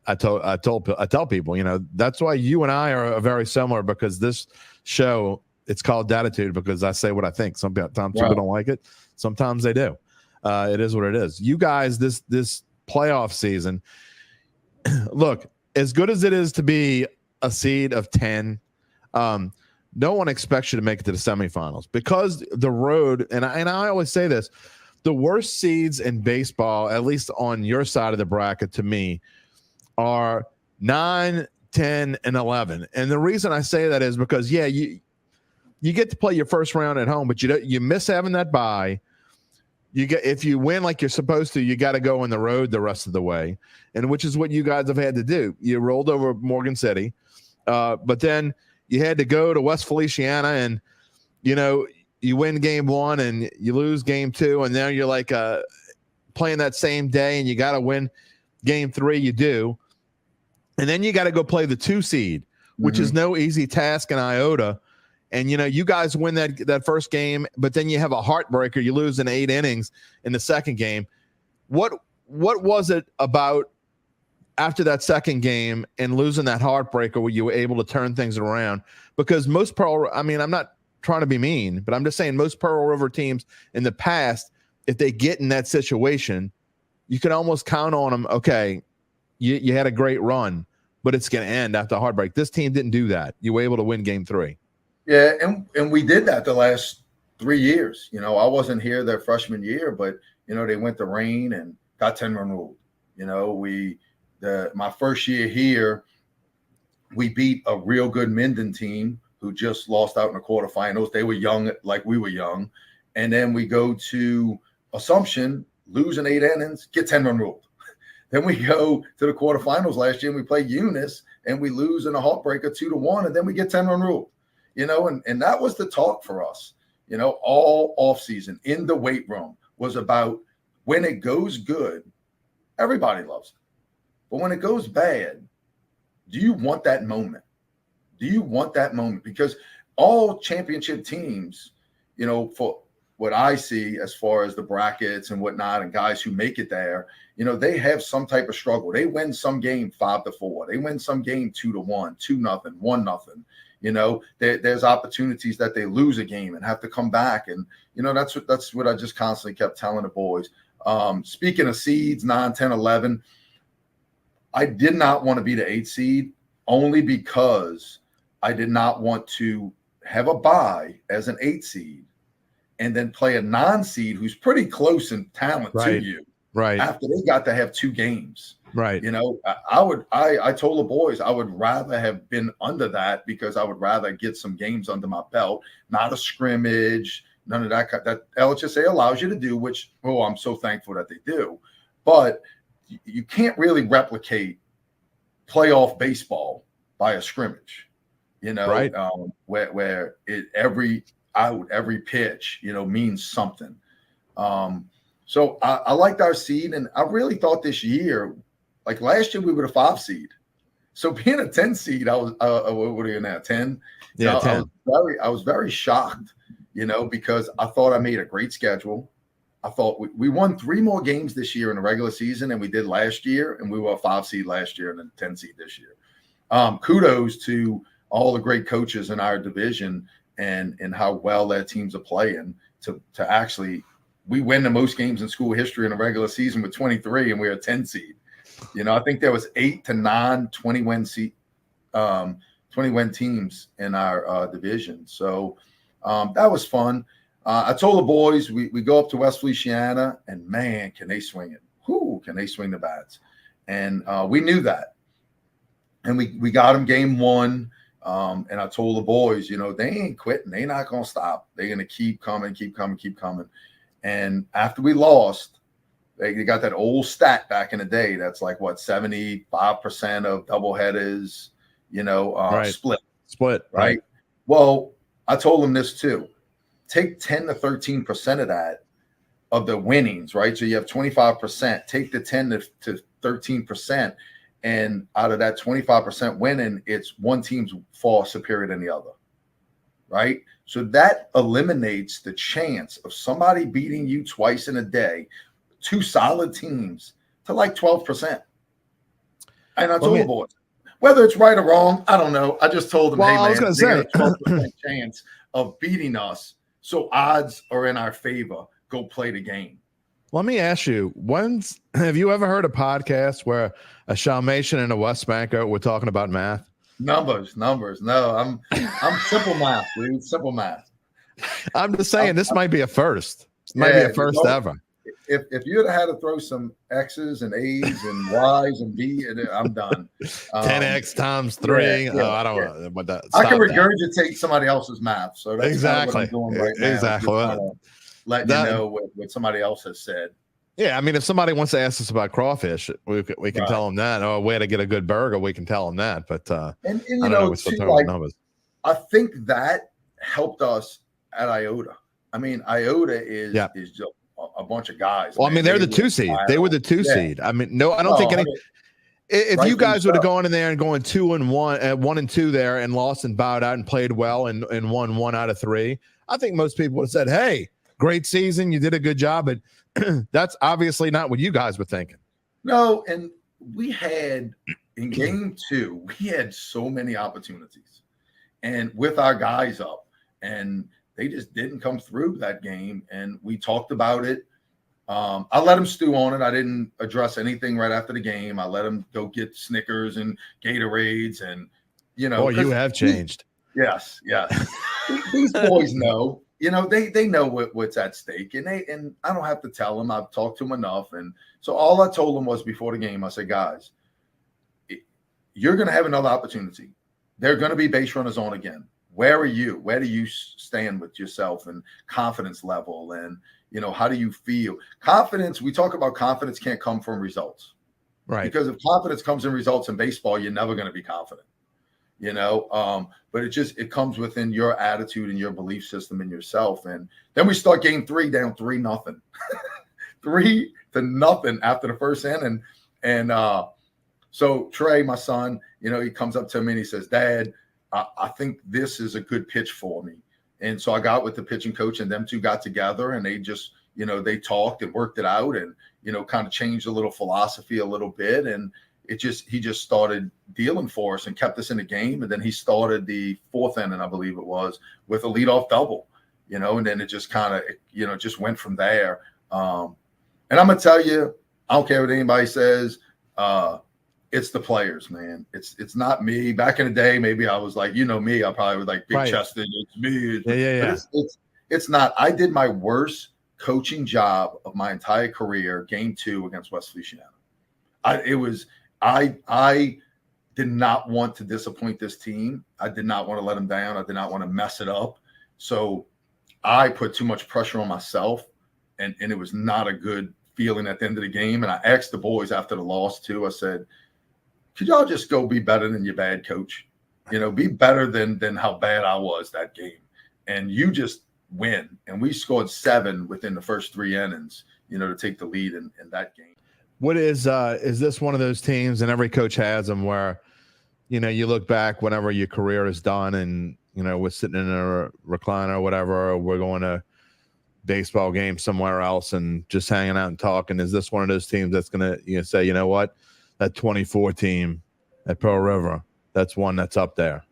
I tell people, that's why you and I are very similar, because this show, it's called Dattitude because I say what I think. Sometimes people don't like it. Sometimes they do. It is what it is. You guys, this playoff season, look, as good as it is to be a seed of 10, no one expects you to make it to the semifinals because the road, and I always say this, the worst seeds in baseball, at least on your side of the bracket to me, are 9, 10, and 11. And the reason I say that is because, yeah, you get to play your first round at home, but you miss having that bye. If you win like you're supposed to, you got to go on the road the rest of the way, and which is what you guys have had to do. You rolled over Morgan City, but then you had to go to West Feliciana, and you win game 1 and you lose game 2, and now you're like playing that same day, and you got to win game 3. You do, and then you got to go play the 2 seed, which is no easy task in iota. And, you guys win that first game, but then you have a heartbreaker. You lose in 8 innings in the second game. What was it about after that second game and losing that heartbreaker where you were able to turn things around? Because I'm not trying to be mean, but I'm just saying most Pearl River teams in the past, if they get in that situation, you can almost count on them. Okay, you had a great run, but it's going to end after heartbreak. This team didn't do that. You were able to win game 3. Yeah, and we did that the last 3 years. I wasn't here their freshman year, but they went to rain and got 10-run ruled. My first year here, we beat a real good Minden team who just lost out in the quarterfinals. They were young, like we were young, and then we go to Assumption, lose in 8 innings, get 10-run ruled. Then we go to the quarterfinals last year and we play Eunice and we lose in a heartbreaker 2-1, and then we get 10-run ruled. And that was the talk for us, all offseason in the weight room was about when it goes good, everybody loves it. But when it goes bad, do you want that moment? Do you want that moment? Because all championship teams, for what I see as far as the brackets and whatnot and guys who make it there, they have some type of struggle. They win some game 5-4. They win some game 2-1, 2-0, 1-0. There's opportunities that they lose a game and have to come back. And, that's what I just constantly kept telling the boys. Speaking of seeds, 9, 10, 11, I did not want to be the 8th seed only because I did not want to have a bye as an 8th seed and then play a 9 seed who's pretty close in talent to you. Right. After they got to have 2 games. Right. I told the boys I would rather have been under that because I would rather get some games under my belt, not a scrimmage, none of that LHSA allows you to do, which, I'm so thankful that they do. But you can't really replicate playoff baseball by a scrimmage, right. Where every pitch, means something. So I liked our seed, and I really thought this year, like last year, we were a 5 seed. So being a 10 seed, I was what are you now, 10? Yeah, 10. I was very shocked, because I thought I made a great schedule. I thought we won 3 more games this year in the regular season than we did last year, and we were a 5 seed last year and a 10 seed this year. Kudos to all the great coaches in our division and how well their teams are playing to actually – we win the most games in school history in a regular season with 23, and we're a 10 seed. I think there was 8 to 9 20-win teams in our division. So that was fun. I told the boys we go up to West Feliciana, and man, can they swing it? Whoo, can they swing the bats? And we knew that. And we got them game 1. And I told the boys, they ain't quitting. They're not going to stop. They're going to keep coming. And after we lost, they got that old stat back in the day. That's like 75% of doubleheaders, right. Split. Right. Well, I told them this too. Take 10 to 13% of that of the winnings, right? So you have 25%. Take the 10 to 13%, and out of that 25% winning, it's one team's far superior than the other, right? So that eliminates the chance of somebody beating you twice in a day, 2 solid teams, to like 12%. And I told the boys, whether it's right or wrong, I don't know. I just told them, hey, man, I was going to say a 12% chance of beating us. So odds are in our favor. Go play the game. Let me ask you, have you ever heard a podcast where a Shalmatian and a West Banker were talking about math? Numbers. No, I'm simple math, dude. Simple math. I'm just saying this might be a first. It might be a first ever. If you had to throw some X's and A's and Y's and B, I'm done. 10x times 3. I don't know. But I can regurgitate somebody else's math. So that's exactly kind of what I'm doing right now. Exactly. Let you know what somebody else has said. Yeah, I mean, if somebody wants to ask us about crawfish, we can tell them that. Or a way to get a good burger, we can tell them that. But and you know, too, like, I think that helped us at Iota. I mean, Iota is just a bunch of guys. Well, man. I mean, they're the 2 seed. They were the 2 seed. I mean, no, I don't think any. If you guys would have gone in there and going 2-1, 1-2 there, and lost and bowed out and played well and won 1 out of 3, I think most people would have said, "Hey, great season, you did a good job." But that's obviously not what you guys were thinking. No, and we had in game 2, we had so many opportunities, and with our guys up, and they just didn't come through that game. And we talked about it. I let them stew on it. I didn't address anything right after the game. I let them go get Snickers and Gatorades, and you have changed. Yes. These boys know. They know what's at stake, and I don't have to tell them. I've talked to them enough, and so all I told them was before the game, I said, guys, you're going to have another opportunity. They're going to be base runners on again. Where are you? Where do you stand with yourself and confidence level? And how do you feel? Confidence. We talk about confidence can't come from results, right? Because if confidence comes in results in baseball, you're never going to be confident. But it comes within your attitude and your belief system in yourself. And then we start game 3 down 3-0, 3-0 after the first inning. And so Trey, my son, he comes up to me and he says, "Dad, I think this is a good pitch for me." And so I got with the pitching coach, and them two got together, and they just, they talked and worked it out, and, kind of changed a little philosophy a little bit. And he just started dealing for us and kept us in the game. And then he started the 4th inning, I believe it was, with a leadoff double, and then it just kind of, just went from there. And I'm going to tell you, I don't care what anybody says. It's the players, man. It's not me. Back in the day, maybe I was like, me, I probably was like big chested. It's me. Yeah. It's not. I did my worst coaching job of my entire career, game 2 against West Feliciana. I did not want to disappoint this team. I did not want to let them down. I did not want to mess it up. So I put too much pressure on myself, and it was not a good feeling at the end of the game. And I asked the boys after the loss too, I said, could y'all just go be better than your bad coach? Be better than how bad I was that game. And you just win. And we scored 7 within the first 3 innings, to take the lead in that game. What is this one of those teams, and every coach has them, where, you look back whenever your career is done and, we're sitting in a recliner or whatever, or we're going to baseball game somewhere else and just hanging out and talking. Is this one of those teams that's going to say, you know what, that 24 team at Pearl River, that's one that's up there?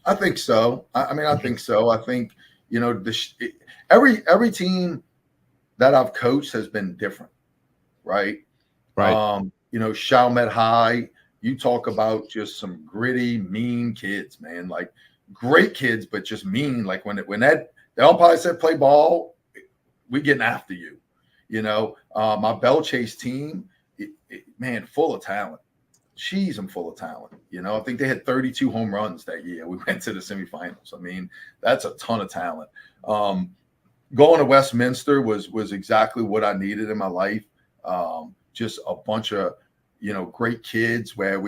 I think so. I think so. I think, every team that I've coached has been different, right? Right. Chalmette High, you talk about just some gritty, mean kids, man, like great kids, but just mean. Like when the umpire said play ball, we getting after you. My Bell Chase team, man, full of talent. Jeez, I'm full of talent. I think they had 32 home runs that year. We went to the semifinals. I mean, that's a ton of talent. Going to Westminster was exactly what I needed in my life. Just a bunch of, great kids where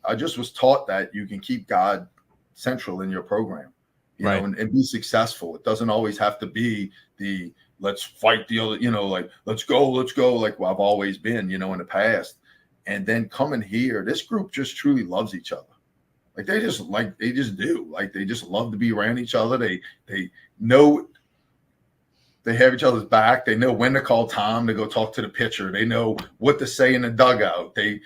I just was taught that you can keep God central in your program, right, and be successful. It doesn't always have to be the let's fight the other, like let's go, like I've always been, in the past. And then coming here, this group just truly loves each other. Like they just do. Like they just love to be around each other. They know they have each other's back. They know when to call Tom to go talk to the pitcher. They know what to say in the dugout. They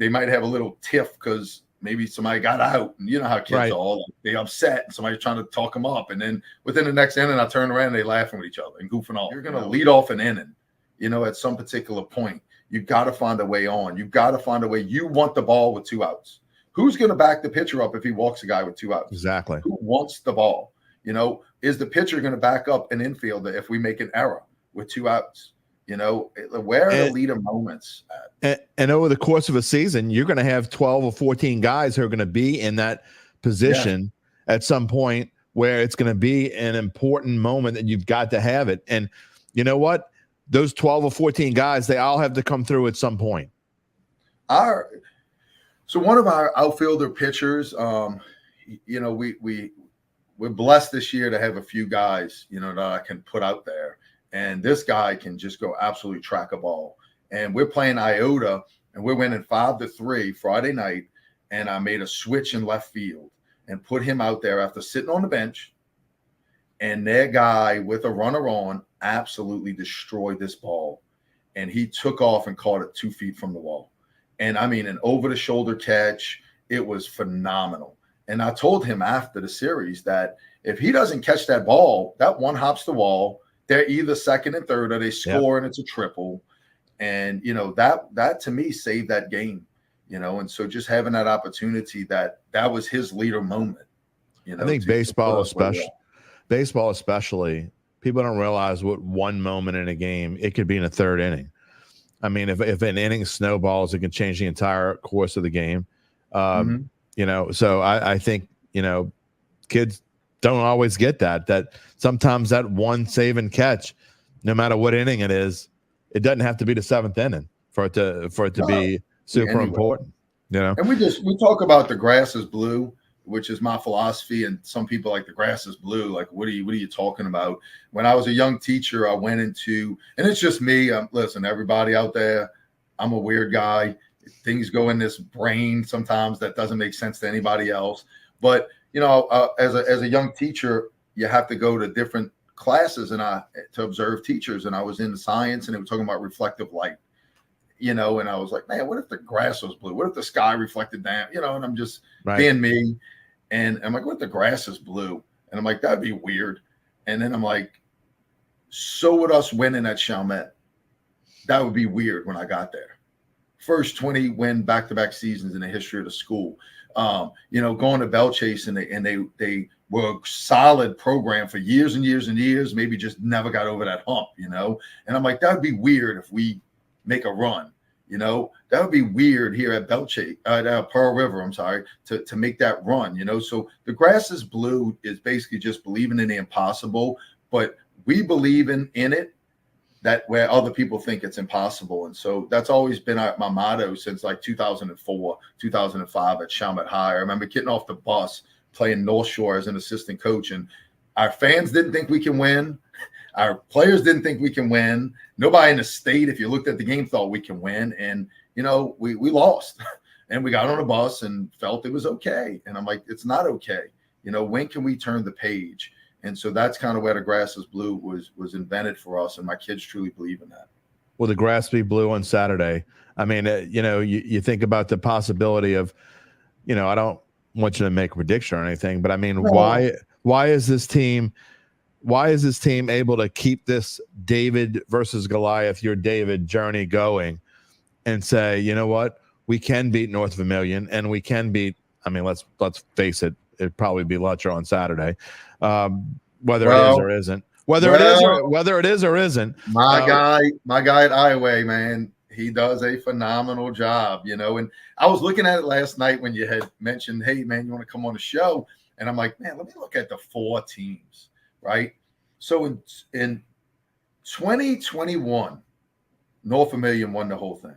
might have a little tiff because maybe somebody got out, and you know how kids Right. are all they upset, and somebody's trying to talk them up, and then within the next inning, I turn around and they laughing with each other and goofing off. You're going to lead off an inning, at some particular point. You've got to find a way on. You've got to find a way. You want the ball with 2 outs. Who's going to back the pitcher up if he walks a guy with 2 outs? Exactly. Who wants the ball? Is the pitcher going to back up an infielder if we make an error with 2 outs? Where are the leader moments at? And over the course of a season, you're going to have 12 or 14 guys who are going to be in that position at some point where it's going to be an important moment that you've got to have it. And you know what? Those 12 or 14 guys, they all have to come through at some point. So one of our outfielder pitchers, we're blessed this year to have a few guys, that I can put out there. And this guy can just go absolutely track a ball. And we're playing Iota, and we're winning 5-3 Friday night. And I made a switch in left field and put him out there after sitting on the bench. And that guy with a runner on absolutely destroyed this ball. And he took off and caught it 2 feet from the wall. And I mean, an over-the-shoulder catch. It was phenomenal. And I told him after the series that if he doesn't catch that ball, that one hops the wall. They're either second and third, or they score and it's a triple. And, that to me saved that game, and so just having that opportunity, that was his leader moment. I think baseball especially, people don't realize what one moment in a game, it could be in a third inning. I mean, if an inning snowballs, it can change the entire course of the game. So I think, kids don't always get that sometimes that one save and catch, no matter what inning it is, it doesn't have to be the 7th inning for it to be super important, And we talk about the grass is blue, which is my philosophy. And some people like the grass is blue. Like, what are you talking about? When I was a young teacher, I went into, and it's just me. Listen, everybody out there, I'm a weird guy. Things go in this brain sometimes that doesn't make sense to anybody else. But, as a young teacher, you have to go to different classes to observe teachers. And I was in science, and they were talking about reflective light, and I was like, man, what if the grass was blue? What if the sky reflected down? And I'm just being me. And I'm like, what if the grass is blue? And I'm like, that'd be weird. And then I'm like, so would us winning at Chalmette. That would be weird when I got there. First 20 win back-to-back seasons in the history of the school. Going to Bell Chase, and they were a solid program for years and years and years, maybe just never got over that hump, And I'm like, that would be weird if we make a run, that would be weird here at Bell Chase, Pearl River, to make that run, So the grass is blue is basically just believing in the impossible, but we believe in it. That where other people think it's impossible. And so that's always been my motto since like 2004, 2005 at Chalmette High. I remember getting off the bus playing North Shore as an assistant coach, and our fans didn't think we can win. Our players didn't think we can win. Nobody in the state, if you looked at the game, thought we can win. And, we lost, and we got on a bus and felt it was okay. And I'm like, it's not okay. When can we turn the page? And so that's kind of where the grass is blue was invented for us. And my kids truly believe in that. Will the grass be blue on Saturday? I mean, you think about the possibility of, I don't want you to make a prediction or anything, but I mean, why is this team able to keep this David versus Goliath, your David journey going, and say, you know what, we can beat North Vermilion, and we can beat, I mean, let's face it, it'd probably be Lutcher on Saturday. Whether it is or isn't, whether it is or isn't. My guy at Iowa, man, he does a phenomenal job, and I was looking at it last night when you had mentioned, hey man, you want to come on the show? And I'm like, man, let me look at the 4 teams, right? So in 2021, North Vermilion won the whole thing.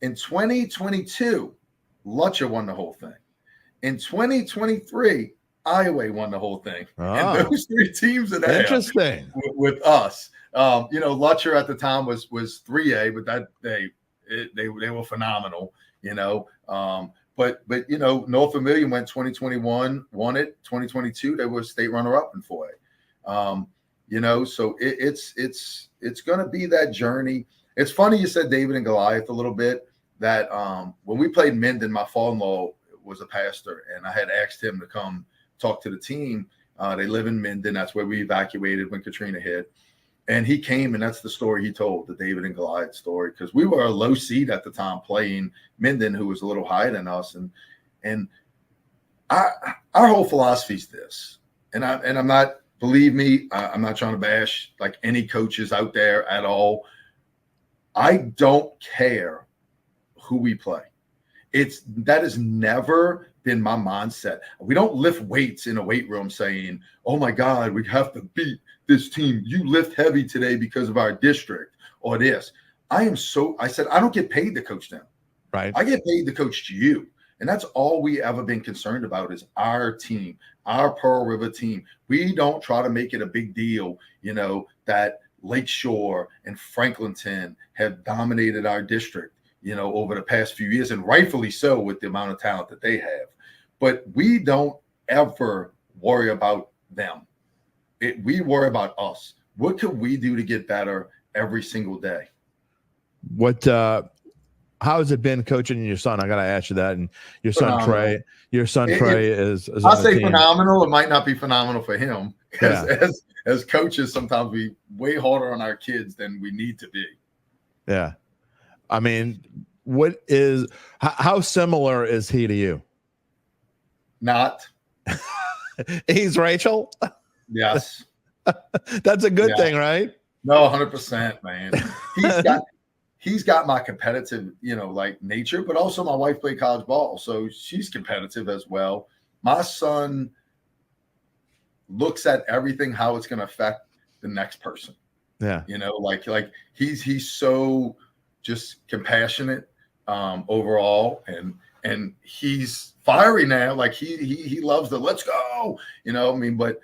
In 2022, Lutcher won the whole thing. In 2023, Iowa won the whole thing. And those 3 teams are there. Interesting. With us. Lutcher at the time was 3A, but that they were phenomenal, But North Vermilion went 2021, won it. 2022, they were state runner-up in 4A. So it's going to be that journey. It's funny you said David and Goliath a little bit. That when we played Minden, my father-in-law was a pastor, and I had asked him to come talk to the team. They live in Minden. That's where we evacuated when Katrina hit. And he came, and that's the story he told, the David and Goliath story, because we were a low seed at the time playing Minden, who was a little higher than us. And our whole philosophy is this, and I'm not, believe me, I'm not trying to bash like any coaches out there at all. I don't care who we play. That has never been my mindset. We don't lift weights in a weight room saying, oh my God, we have to beat this team. You lift heavy today because of our district or this. I said, I don't get paid to coach them. Right. I get paid to coach you. And that's all we ever been concerned about is our team, our Pearl River team. We don't try to make it a big deal, that Lakeshore and Franklinton have dominated our district, over the past few years, and rightfully so with the amount of talent that they have. But we don't ever worry about them. We worry about us. What can we do to get better every single day? How has it been coaching your son? I got to ask you that. And your son, Phenomenal. Trey is I'll on the say team. phenomenal. It might not be phenomenal for him. Yeah. As coaches, sometimes we way harder on our kids than we need to be. Yeah. I mean, how similar is he to you? Not. He's Rachel? Yes. That's a good thing, right? No, 100%, man. He's got my competitive, nature, but also my wife played college ball, so she's competitive as well. My son looks at everything, how it's going to affect the next person. Yeah. Like he's so just compassionate overall, and he's fiery now. Like he loves the let's go, but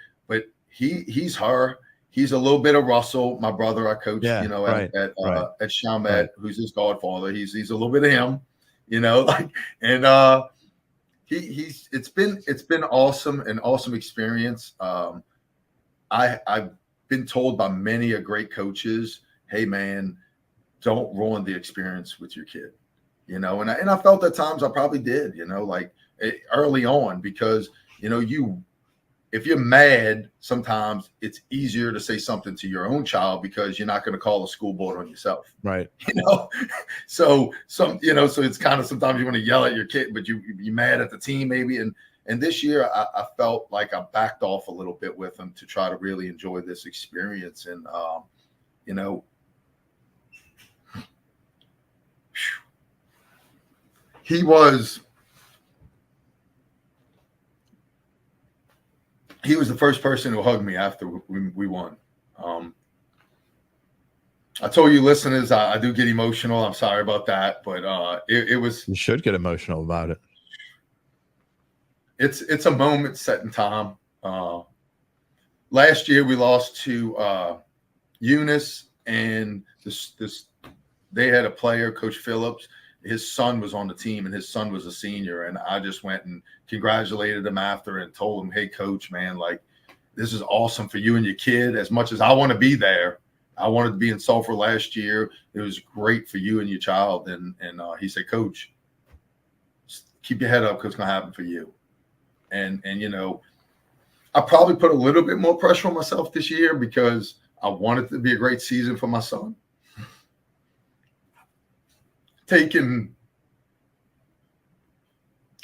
he's her. He's a little bit of Russell, my brother. I coached, at Chalmette, who's his godfather. He's a little bit of him, it's been awesome, an awesome experience. I've been told by many a great coaches, hey man, don't ruin the experience with your kid, and I felt at times I probably did, early on, because if you're mad, sometimes it's easier to say something to your own child because you're not going to call the school board on yourself. Right. So it's kind of, sometimes you want to yell at your kid, but you're mad at the team maybe. And this year I felt like I backed off a little bit with him to try to really enjoy this experience. And, he was the first person who hugged me after we won. I told you listeners, I do get emotional. I'm sorry about that, but it was. You should get emotional about it. It's a moment set in time. Last year we lost to Eunice, and they had a player, Coach Phillips. His son was on the team, and his son was a senior. And I just went and congratulated him after and told him, hey, coach, man, like, this is awesome for you and your kid. As much as I want to be there, I wanted to be in Sulphur last year. It was great for you and your child. And he said, coach, keep your head up because it's going to happen for you. And I probably put a little bit more pressure on myself this year because I wanted it to be a great season for my son. Taking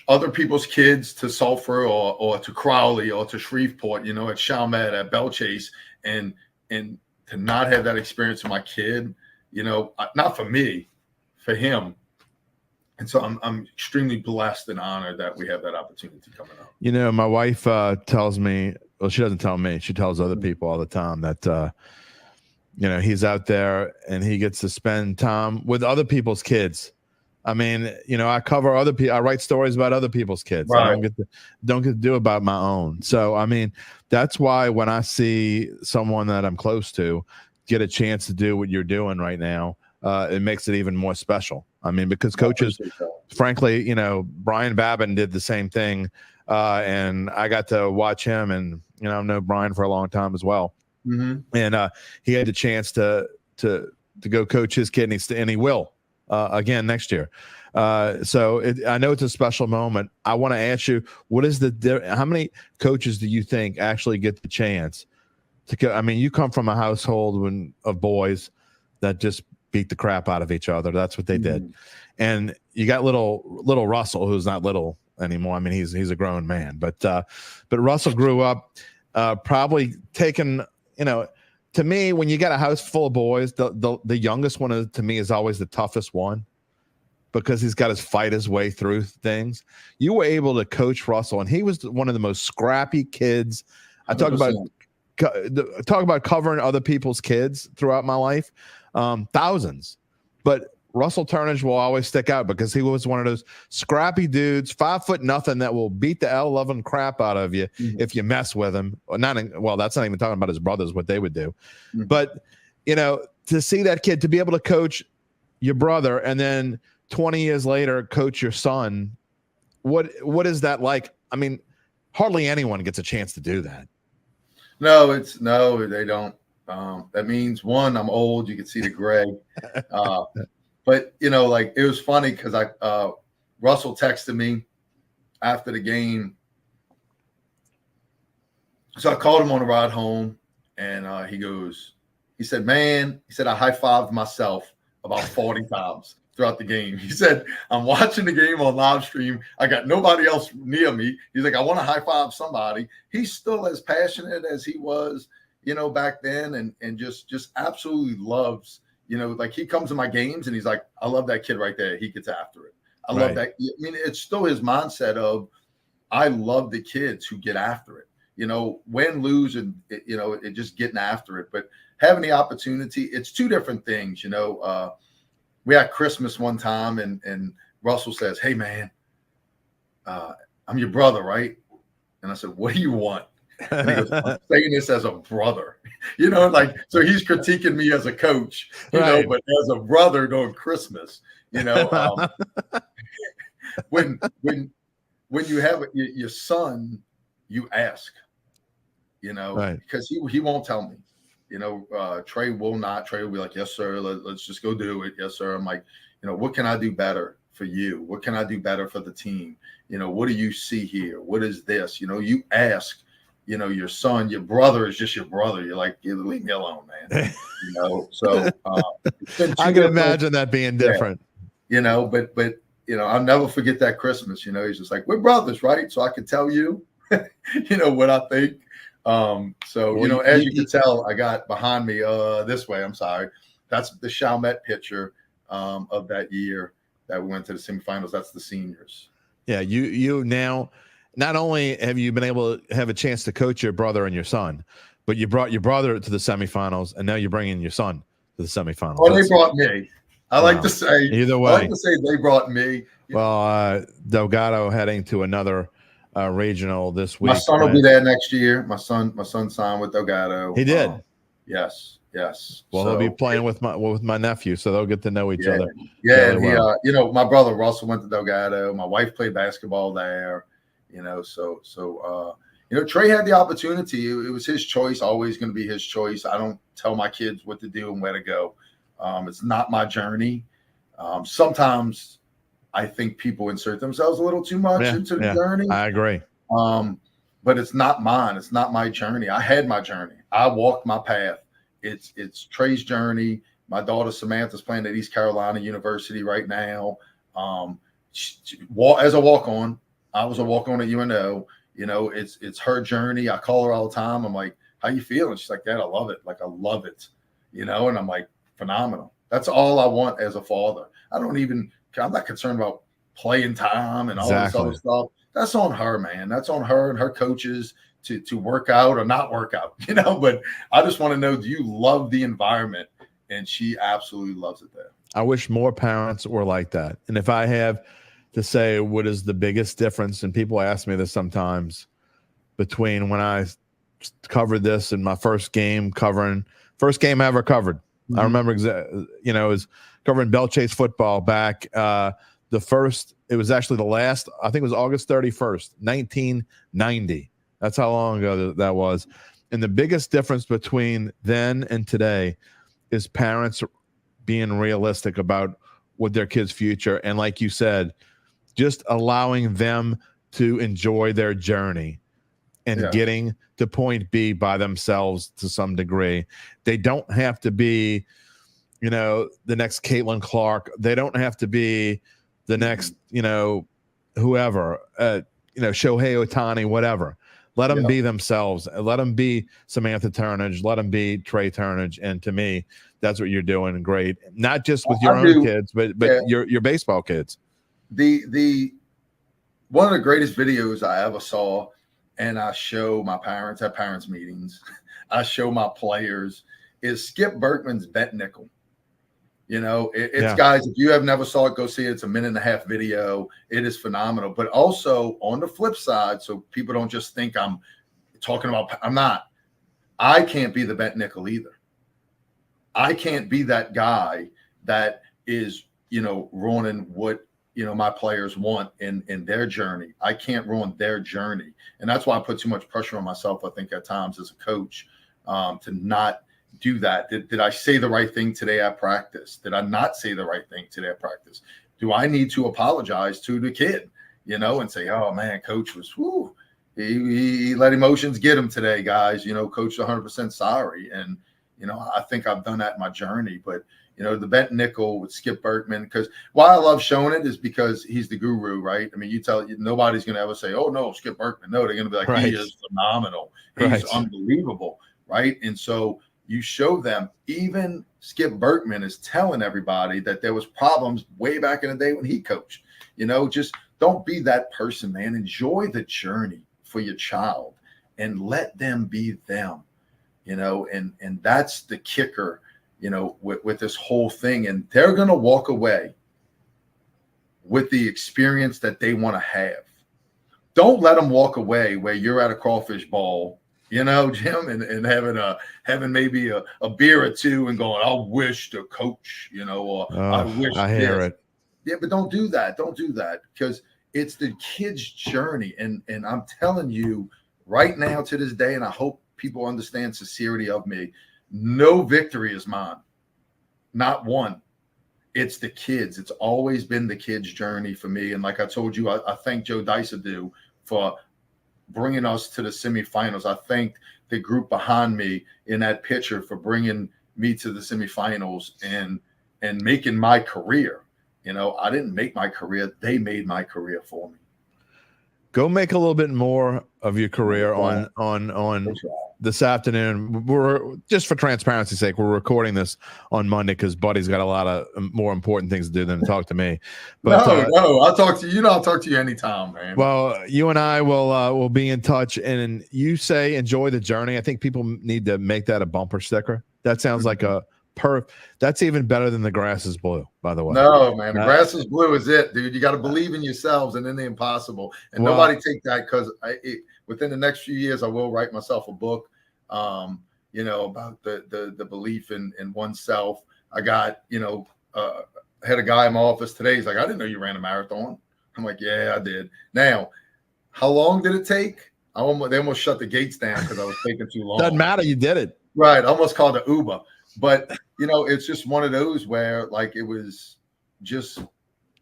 other people's kids to Sulphur or to Crowley or to Shreveport, at Chalmette, at Belchase, and to not have that experience with my kid, not for me, for him. And so I'm extremely blessed and honored that we have that opportunity coming up. My wife tells me, well, she doesn't tell me, she tells other people all the time that he's out there and he gets to spend time with other people's kids. I mean, I cover other people. I write stories about other people's kids. Right. I don't get to do about my own. So, I mean, that's why when I see someone that I'm close to get a chance to do what you're doing right now, it makes it even more special. I mean, because coaches, frankly, Brian Babin did the same thing. And I got to watch him, and, I've known Brian for a long time as well. Mm-hmm. And he had the chance to go coach his kid, and he will. again next year. So I know it's a special moment. I want to ask you, how many coaches do you think actually get the chance to go? I mean, you come from a household of boys that just beat the crap out of each other. That's what they did. And you got little Russell, who's not little anymore. I mean, he's a grown man, but Russell grew up probably taking, to me, when you got a house full of boys, the youngest one to me is always the toughest one, because he's got to fight his way through things. You were able to coach Russell, and he was one of the most scrappy kids. I talk about covering other people's kids throughout my life, thousands. But Russell Turnage will always stick out because he was one of those scrappy dudes, 5 foot nothing, that will beat the L11 crap out of you if you mess with him. That's not even talking about his brothers, what they would do. But, to see that kid, to be able to coach your brother and then 20 years later coach your son, what is that like? I mean, hardly anyone gets a chance to do that. No, they don't. That means, one, I'm old. You can see the gray. But, it was funny because Russell texted me after the game. So I called him on the ride home, and he said, man, I high-fived myself about 40 times throughout the game. He said, I'm watching the game on live stream. I got nobody else near me. He's like, I want to high-five somebody. He's still as passionate as he was, back then, and just absolutely loves, like he comes to my games and he's like, I love that kid right there. He gets after it. I love that. I mean, it's still his mindset of, I love the kids who get after it, win, lose, and it just getting after it. But having the opportunity, it's two different things. We had Christmas one time and Russell says, hey man, I'm your brother, right? And I said, what do you want? And he goes, I'm saying this as a brother, so he's critiquing me as a coach, but as a brother during Christmas, when you have your son, you ask, because he won't tell me, Trey will not. Trey will be like, yes, sir. Let's just go do it. Yes, sir. I'm like, what can I do better for you? What can I do better for the team? What do you see here? What is this? You ask, your son, your brother is just your brother. You're like, leave me alone, man. So I can imagine that being different. But I'll never forget that Christmas. He's just like, we're brothers, right? So I can tell you, what I think. As you can tell, I got behind me this way. I'm sorry. That's the Chalmette picture of that year that we went to the semifinals. That's the seniors. Yeah, you now. Not only have you been able to have a chance to coach your brother and your son, but you brought your brother to the semifinals, and now you're bringing your son to the semifinals. Well, they brought me. I like to say either way. I like to say they brought me. Well, Delgado heading to another regional this week. My son will be there next year. My son signed with Delgado. He did. Yes. Well, he'll be playing with my nephew, so they'll get to know each other. Yeah, and my brother Russell went to Delgado. My wife played basketball there. Trey had the opportunity. It was his choice, always going to be his choice. I don't tell my kids what to do and where to go. It's not my journey. Sometimes I think people insert themselves a little too much into the journey. I agree. But it's not mine. It's not my journey. I had my journey. I walked my path. It's Trey's journey. My daughter Samantha's playing at East Carolina University right now. As a walk-on. I was a walk-on at UNO. It's her journey. I call her all the time. I'm like, how you feeling? She's like, Dad, I love it. Like, I love it. And I'm like, phenomenal. That's all I want as a father. I'm not concerned about playing time and all this other stuff. That's on her, man. That's on her and her coaches to work out or not work out, but I just want to know, do you love the environment? And she absolutely loves it there. I wish more parents were like that. And if I have to say what is the biggest difference, and people ask me this sometimes, between when I covered this and my first game I ever covered. Mm-hmm. I remember it was covering Bell Chase football back. It was actually the last, I think it was August 31st, 1990. That's how long ago that was. And the biggest difference between then and today is parents being realistic about with their kids' future. And like you said, just allowing them to enjoy their journey and getting to point B by themselves to some degree. They don't have to be, you know, the next Caitlin Clark. They don't have to be the next, you know, whoever, you know, Shohei Ohtani, whatever. Let them be themselves. Let them be Samantha Turnage. Let them be Trey Turnage. And to me, that's what you're doing great. Not just with your own kids, but your baseball kids. The one of the greatest videos I ever saw, and I show my parents at parents meetings, I show my players, is Skip Berkman's bet nickel. You know, it's guys, if you have never saw it, go see it. It's a 1.5-minute video. It is phenomenal. But also on the flip side, so people don't just think I'm talking about, I'm not. I can't be the bet nickel either. I can't be that guy that is, you know, ruining what, you know, my players want in their journey. I can't ruin their journey. And that's why I put too much pressure on myself, I think, at times as a coach, to not do that. Did I say the right thing today at practice? Did I not say the right thing today at practice? Do I need to apologize to the kid, you know, and say, oh man, coach was, he let emotions get him today, guys, you know, coach 100% sorry. And, you know, I think I've done that in my journey, but you know, the bet nickel with Skip Berkman, because why I love showing it is because he's the guru, right? I mean, you tell nobody's going to ever say, oh no, Skip Berkman. No, they're going to be like, he is phenomenal. He's unbelievable. Right. And so you show them, even Skip Berkman is telling everybody that there was problems way back in the day when he coached. You know, just don't be that person, man. Enjoy the journey for your child and let them be them, you know, and that's the kicker, you know, with this whole thing. And they're going to walk away with the experience that they want to have. Don't let them walk away where you're at a crawfish ball, you know, Jim, and having maybe a beer or two and going, I wish the coach, you know, or I wish I hear it. Yeah, but don't do that. Don't do that, because it's the kid's journey. And I'm telling you right now to this day, and I hope people understand sincerity of me, no victory is mine. Not one. It's the kids. It's always been the kids' journey for me. And like I told you, I thank Joe Dattitude for bringing us to the semifinals. I thank the group behind me in that picture for bringing me to the semifinals and making my career. You know, I didn't make my career. They made my career for me. Go make a little bit more of your career on this afternoon. We're just for transparency's sake, we're recording this on Monday because Buddy's got a lot of more important things to do than to talk to me. But no, I'll talk to you. You know, I'll talk to you anytime, man. Well, you and I will be in touch. And you enjoy the journey. I think people need to make that a bumper sticker. That sounds like a that's even better than the grass is blue, by the way. No, man, the grass is blue is it, dude. You got to believe in yourselves and in the impossible. And nobody take that, because within the next few years, I will write myself a book, you know, about the belief in oneself. I got, you know, had a guy in my office today. He's like, I didn't know you ran a marathon. I'm like, yeah, I did. Now, how long did it take? They almost shut the gates down because I was taking too long. Doesn't matter. You did it. Right. I almost called it Uber. But, you know, it's just one of those where, like, it was just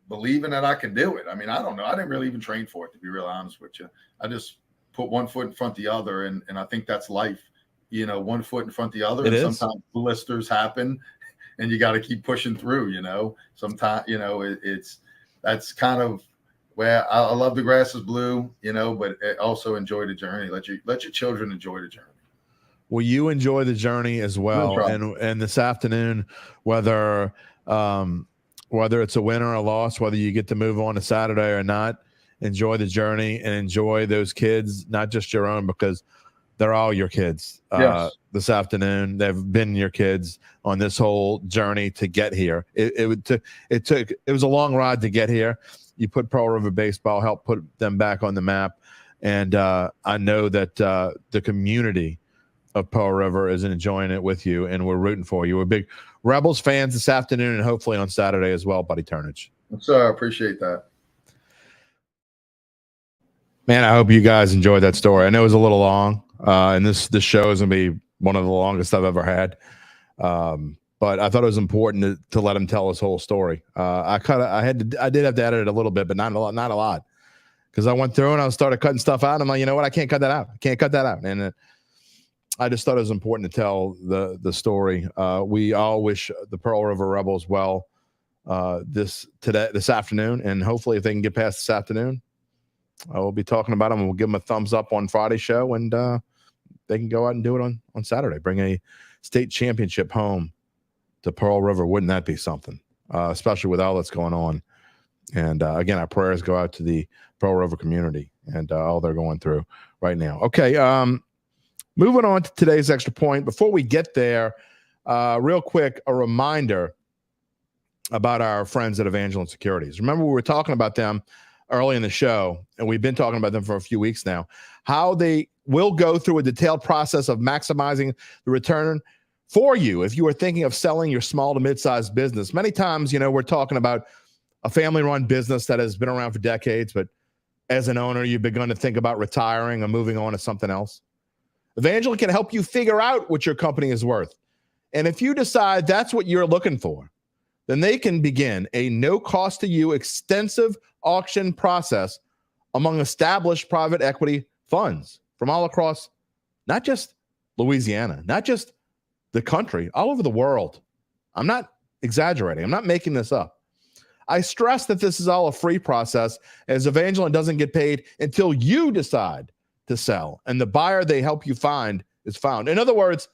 believing that I can do it. I mean, I don't know. I didn't really even train for it, to be real honest with you. I just put one foot in front of the other, and I think that's life. You know, one foot in front of the other. And sometimes blisters happen, and you got to keep pushing through, you know. Sometimes, you know, that's kind of where I love the grass is blue, you know, but also enjoy the journey. Let your children enjoy the journey. Will you enjoy the journey as well? No, and this afternoon, whether it's a win or a loss, whether you get to move on to Saturday or not, enjoy the journey and enjoy those kids, not just your own, because they're all your kids. This afternoon, they've been your kids on this whole journey to get here. It was a long ride to get here. You put Pearl River baseball, helped put them back on the map, and I know that the community of Pearl River is enjoying it with you, and we're rooting for you. We're big Rebels fans this afternoon and hopefully on Saturday as well, Buddy Turnage. So I appreciate that. Man, I hope you guys enjoyed that story. I know it was a little long, and this show is going to be one of the longest I've ever had. but I thought it was important to let him tell his whole story. I did have to edit it a little bit, but not a lot. Because I went through and I started cutting stuff out. I'm like, you know what? I can't cut that out. And I just thought it was important to tell the story. We all wish the Pearl River Rebels well this afternoon, and hopefully if they can get past this afternoon, we'll be talking about them, and we'll give them a thumbs up on Friday's show, and they can go out and do it on Saturday. Bring a state championship home to Pearl River. Wouldn't that be something? Especially with all that's going on. And again, our prayers go out to the Pearl River community and all they're going through right now. Okay, moving on to today's extra point. Before we get there, real quick, a reminder about our friends at Evangeline Securities. Remember, we were talking about them early in the show, and we've been talking about them for a few weeks now, how they will go through a detailed process of maximizing the return for you if you are thinking of selling your small to mid-sized business. Many times, we're talking about a family-run business that has been around for decades, but as an owner, you've begun to think about retiring or moving on to something else. Evangeline can help you figure out what your company is worth. And if you decide that's what you're looking for, then they can begin a no-cost-to-you extensive auction process among established private equity funds from all across, not just Louisiana, not just the country, all over the world. I'm not exaggerating. I'm not making this up. I stress that this is all a free process, as Evangeline doesn't get paid until you decide to sell, and the buyer they help you find is found. In other words,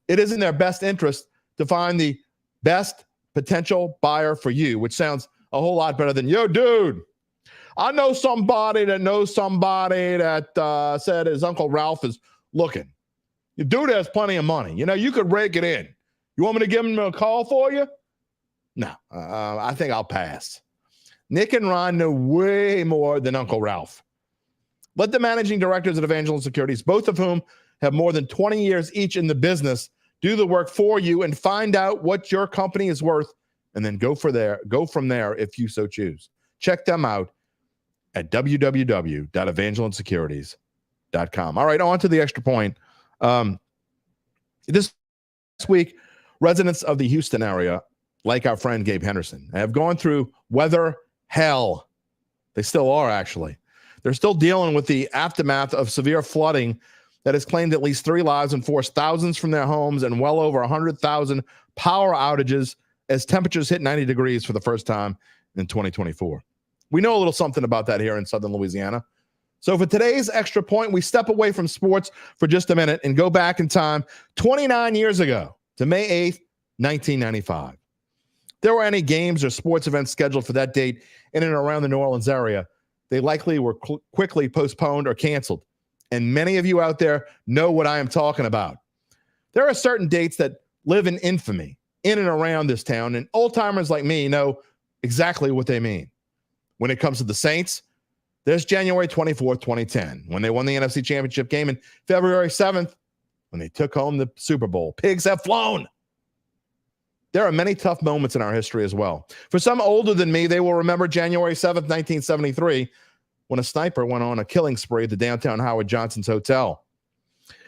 it is in their best interest to find the best potential buyer for you, which sounds a whole lot better than, yo, dude, I know somebody that knows somebody that said his Uncle Ralph is looking. The dude has plenty of money. You could rake it in. You want me to give him a call for you? No, I think I'll pass. Nick and Ron know way more than Uncle Ralph. Let the managing directors at Evangeline Securities, both of whom have more than 20 years each in the business, do the work for you and find out what your company is worth, and then go from there if you so choose. Check them out at www.evangelinesecurities.com. All right, on to the extra point. This week, residents of the Houston area, like our friend Gabe Henderson, have gone through weather hell. They still are, actually. They're still dealing with the aftermath of severe flooding that has claimed at least 3 lives and forced thousands from their homes, and well over 100,000 power outages as temperatures hit 90 degrees for the first time in 2024. We know a little something about that here in Southern Louisiana. So for today's extra point, we step away from sports for just a minute and go back in time 29 years ago to May 8th, 1995. There were any games or sports events scheduled for that date in and around the New Orleans area, they likely were quickly postponed or canceled. And many of you out there know what I am talking about. There are certain dates that live in infamy in and around this town, and old-timers like me know exactly what they mean. When it comes to the Saints, there's January 24th, 2010, when they won the NFC Championship game, and February 7th, when they took home the Super Bowl. Pigs have flown. There are many tough moments in our history as well. For some older than me, they will remember January 7th, 1973, when a sniper went on a killing spree at the downtown Howard Johnson's Hotel.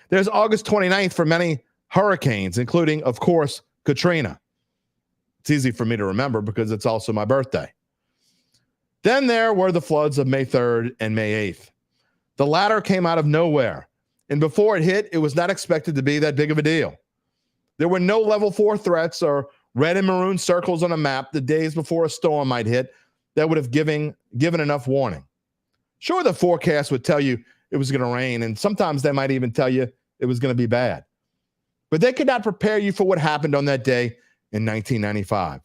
There's August 29th for many hurricanes, including, of course, Katrina. It's easy for me to remember because it's also my birthday. Then there were the floods of May 3rd and May 8th. The latter came out of nowhere, and before it hit, it was not expected to be that big of a deal. There were no level 4 threats or red and maroon circles on a map the days before a storm might hit that would have given enough warning. Sure, the forecast would tell you it was going to rain, and sometimes they might even tell you it was going to be bad. But they could not prepare you for what happened on that day in 1995.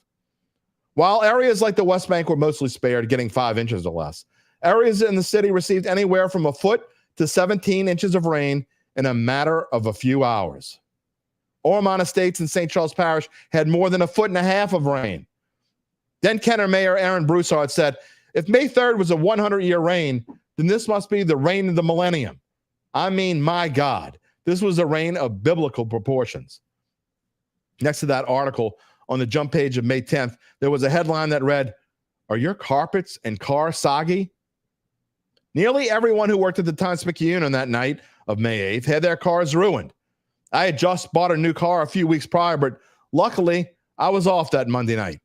While areas like the West Bank were mostly spared, getting 5 inches or less, areas in the city received anywhere from a foot to 17 inches of rain in a matter of a few hours. Ormond Estates in St. Charles Parish had more than 1.5 feet of rain. Then Kenner Mayor Aaron Broussard said, if May 3rd was a 100-year rain, then this must be the rain of the millennium. I mean, my God, this was a rain of biblical proportions. Next to that article on the jump page of May 10th, there was a headline that read, are your carpets and car soggy? Nearly everyone who worked at the Times-Picayune on that night of May 8th had their cars ruined. I had just bought a new car a few weeks prior, but Luckily, I was off that Monday night.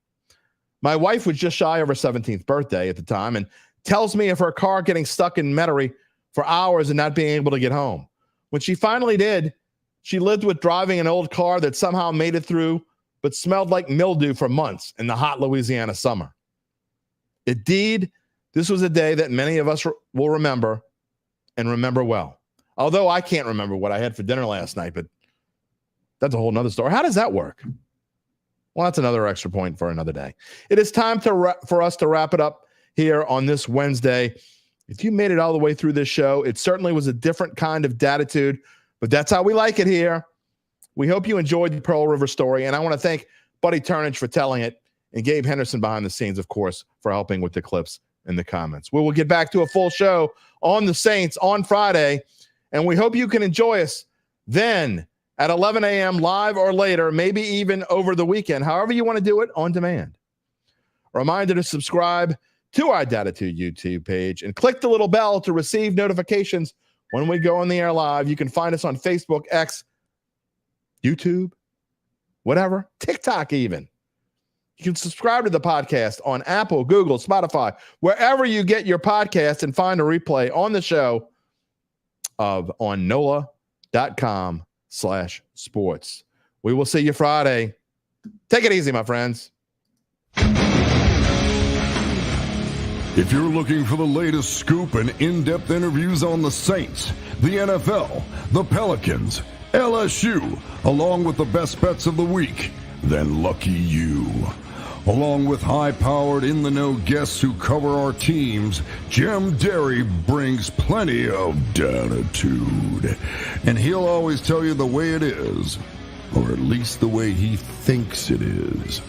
My wife was just shy of her 17th birthday at the time and tells me of her car getting stuck in Metairie for hours and not being able to get home. When she finally did, she lived with driving an old car that somehow made it through but smelled like mildew for months in the hot Louisiana summer. Indeed, this was a day that many of us will remember and remember well. Although I can't remember what I had for dinner last night, but that's a whole nother story. How does that work? Well, that's another extra point for another day. It is time for us to wrap it up here on this Wednesday. If you made it all the way through this show, it certainly was a different kind of Dattitude, but that's how we like it here. We hope you enjoyed the Pearl River story, and I want to thank Buddy Turnage for telling it, and Gabe Henderson behind the scenes, of course, for helping with the clips and the comments. We will get back to a full show on the Saints on Friday, and we hope you can enjoy us then at 11 a.m. live or later, maybe even over the weekend, however you want to do it on demand. A reminder to subscribe to our Dattitude YouTube page and click the little bell to receive notifications when we go on the air live. You can find us on Facebook, X, YouTube, whatever, TikTok even. You can subscribe to the podcast on Apple, Google, Spotify, wherever you get your podcast, and find a replay on the show on NOLA.com/sports. We will see you Friday. Take it easy, my friends. If you're looking for the latest scoop and in-depth interviews on the Saints, the NFL, the Pelicans, LSU, along with the best bets of the week, then lucky you. Along with high-powered, in-the-know guests who cover our teams, Jim Derry brings plenty of Dattitude. And he'll always tell you the way it is, or at least the way he thinks it is.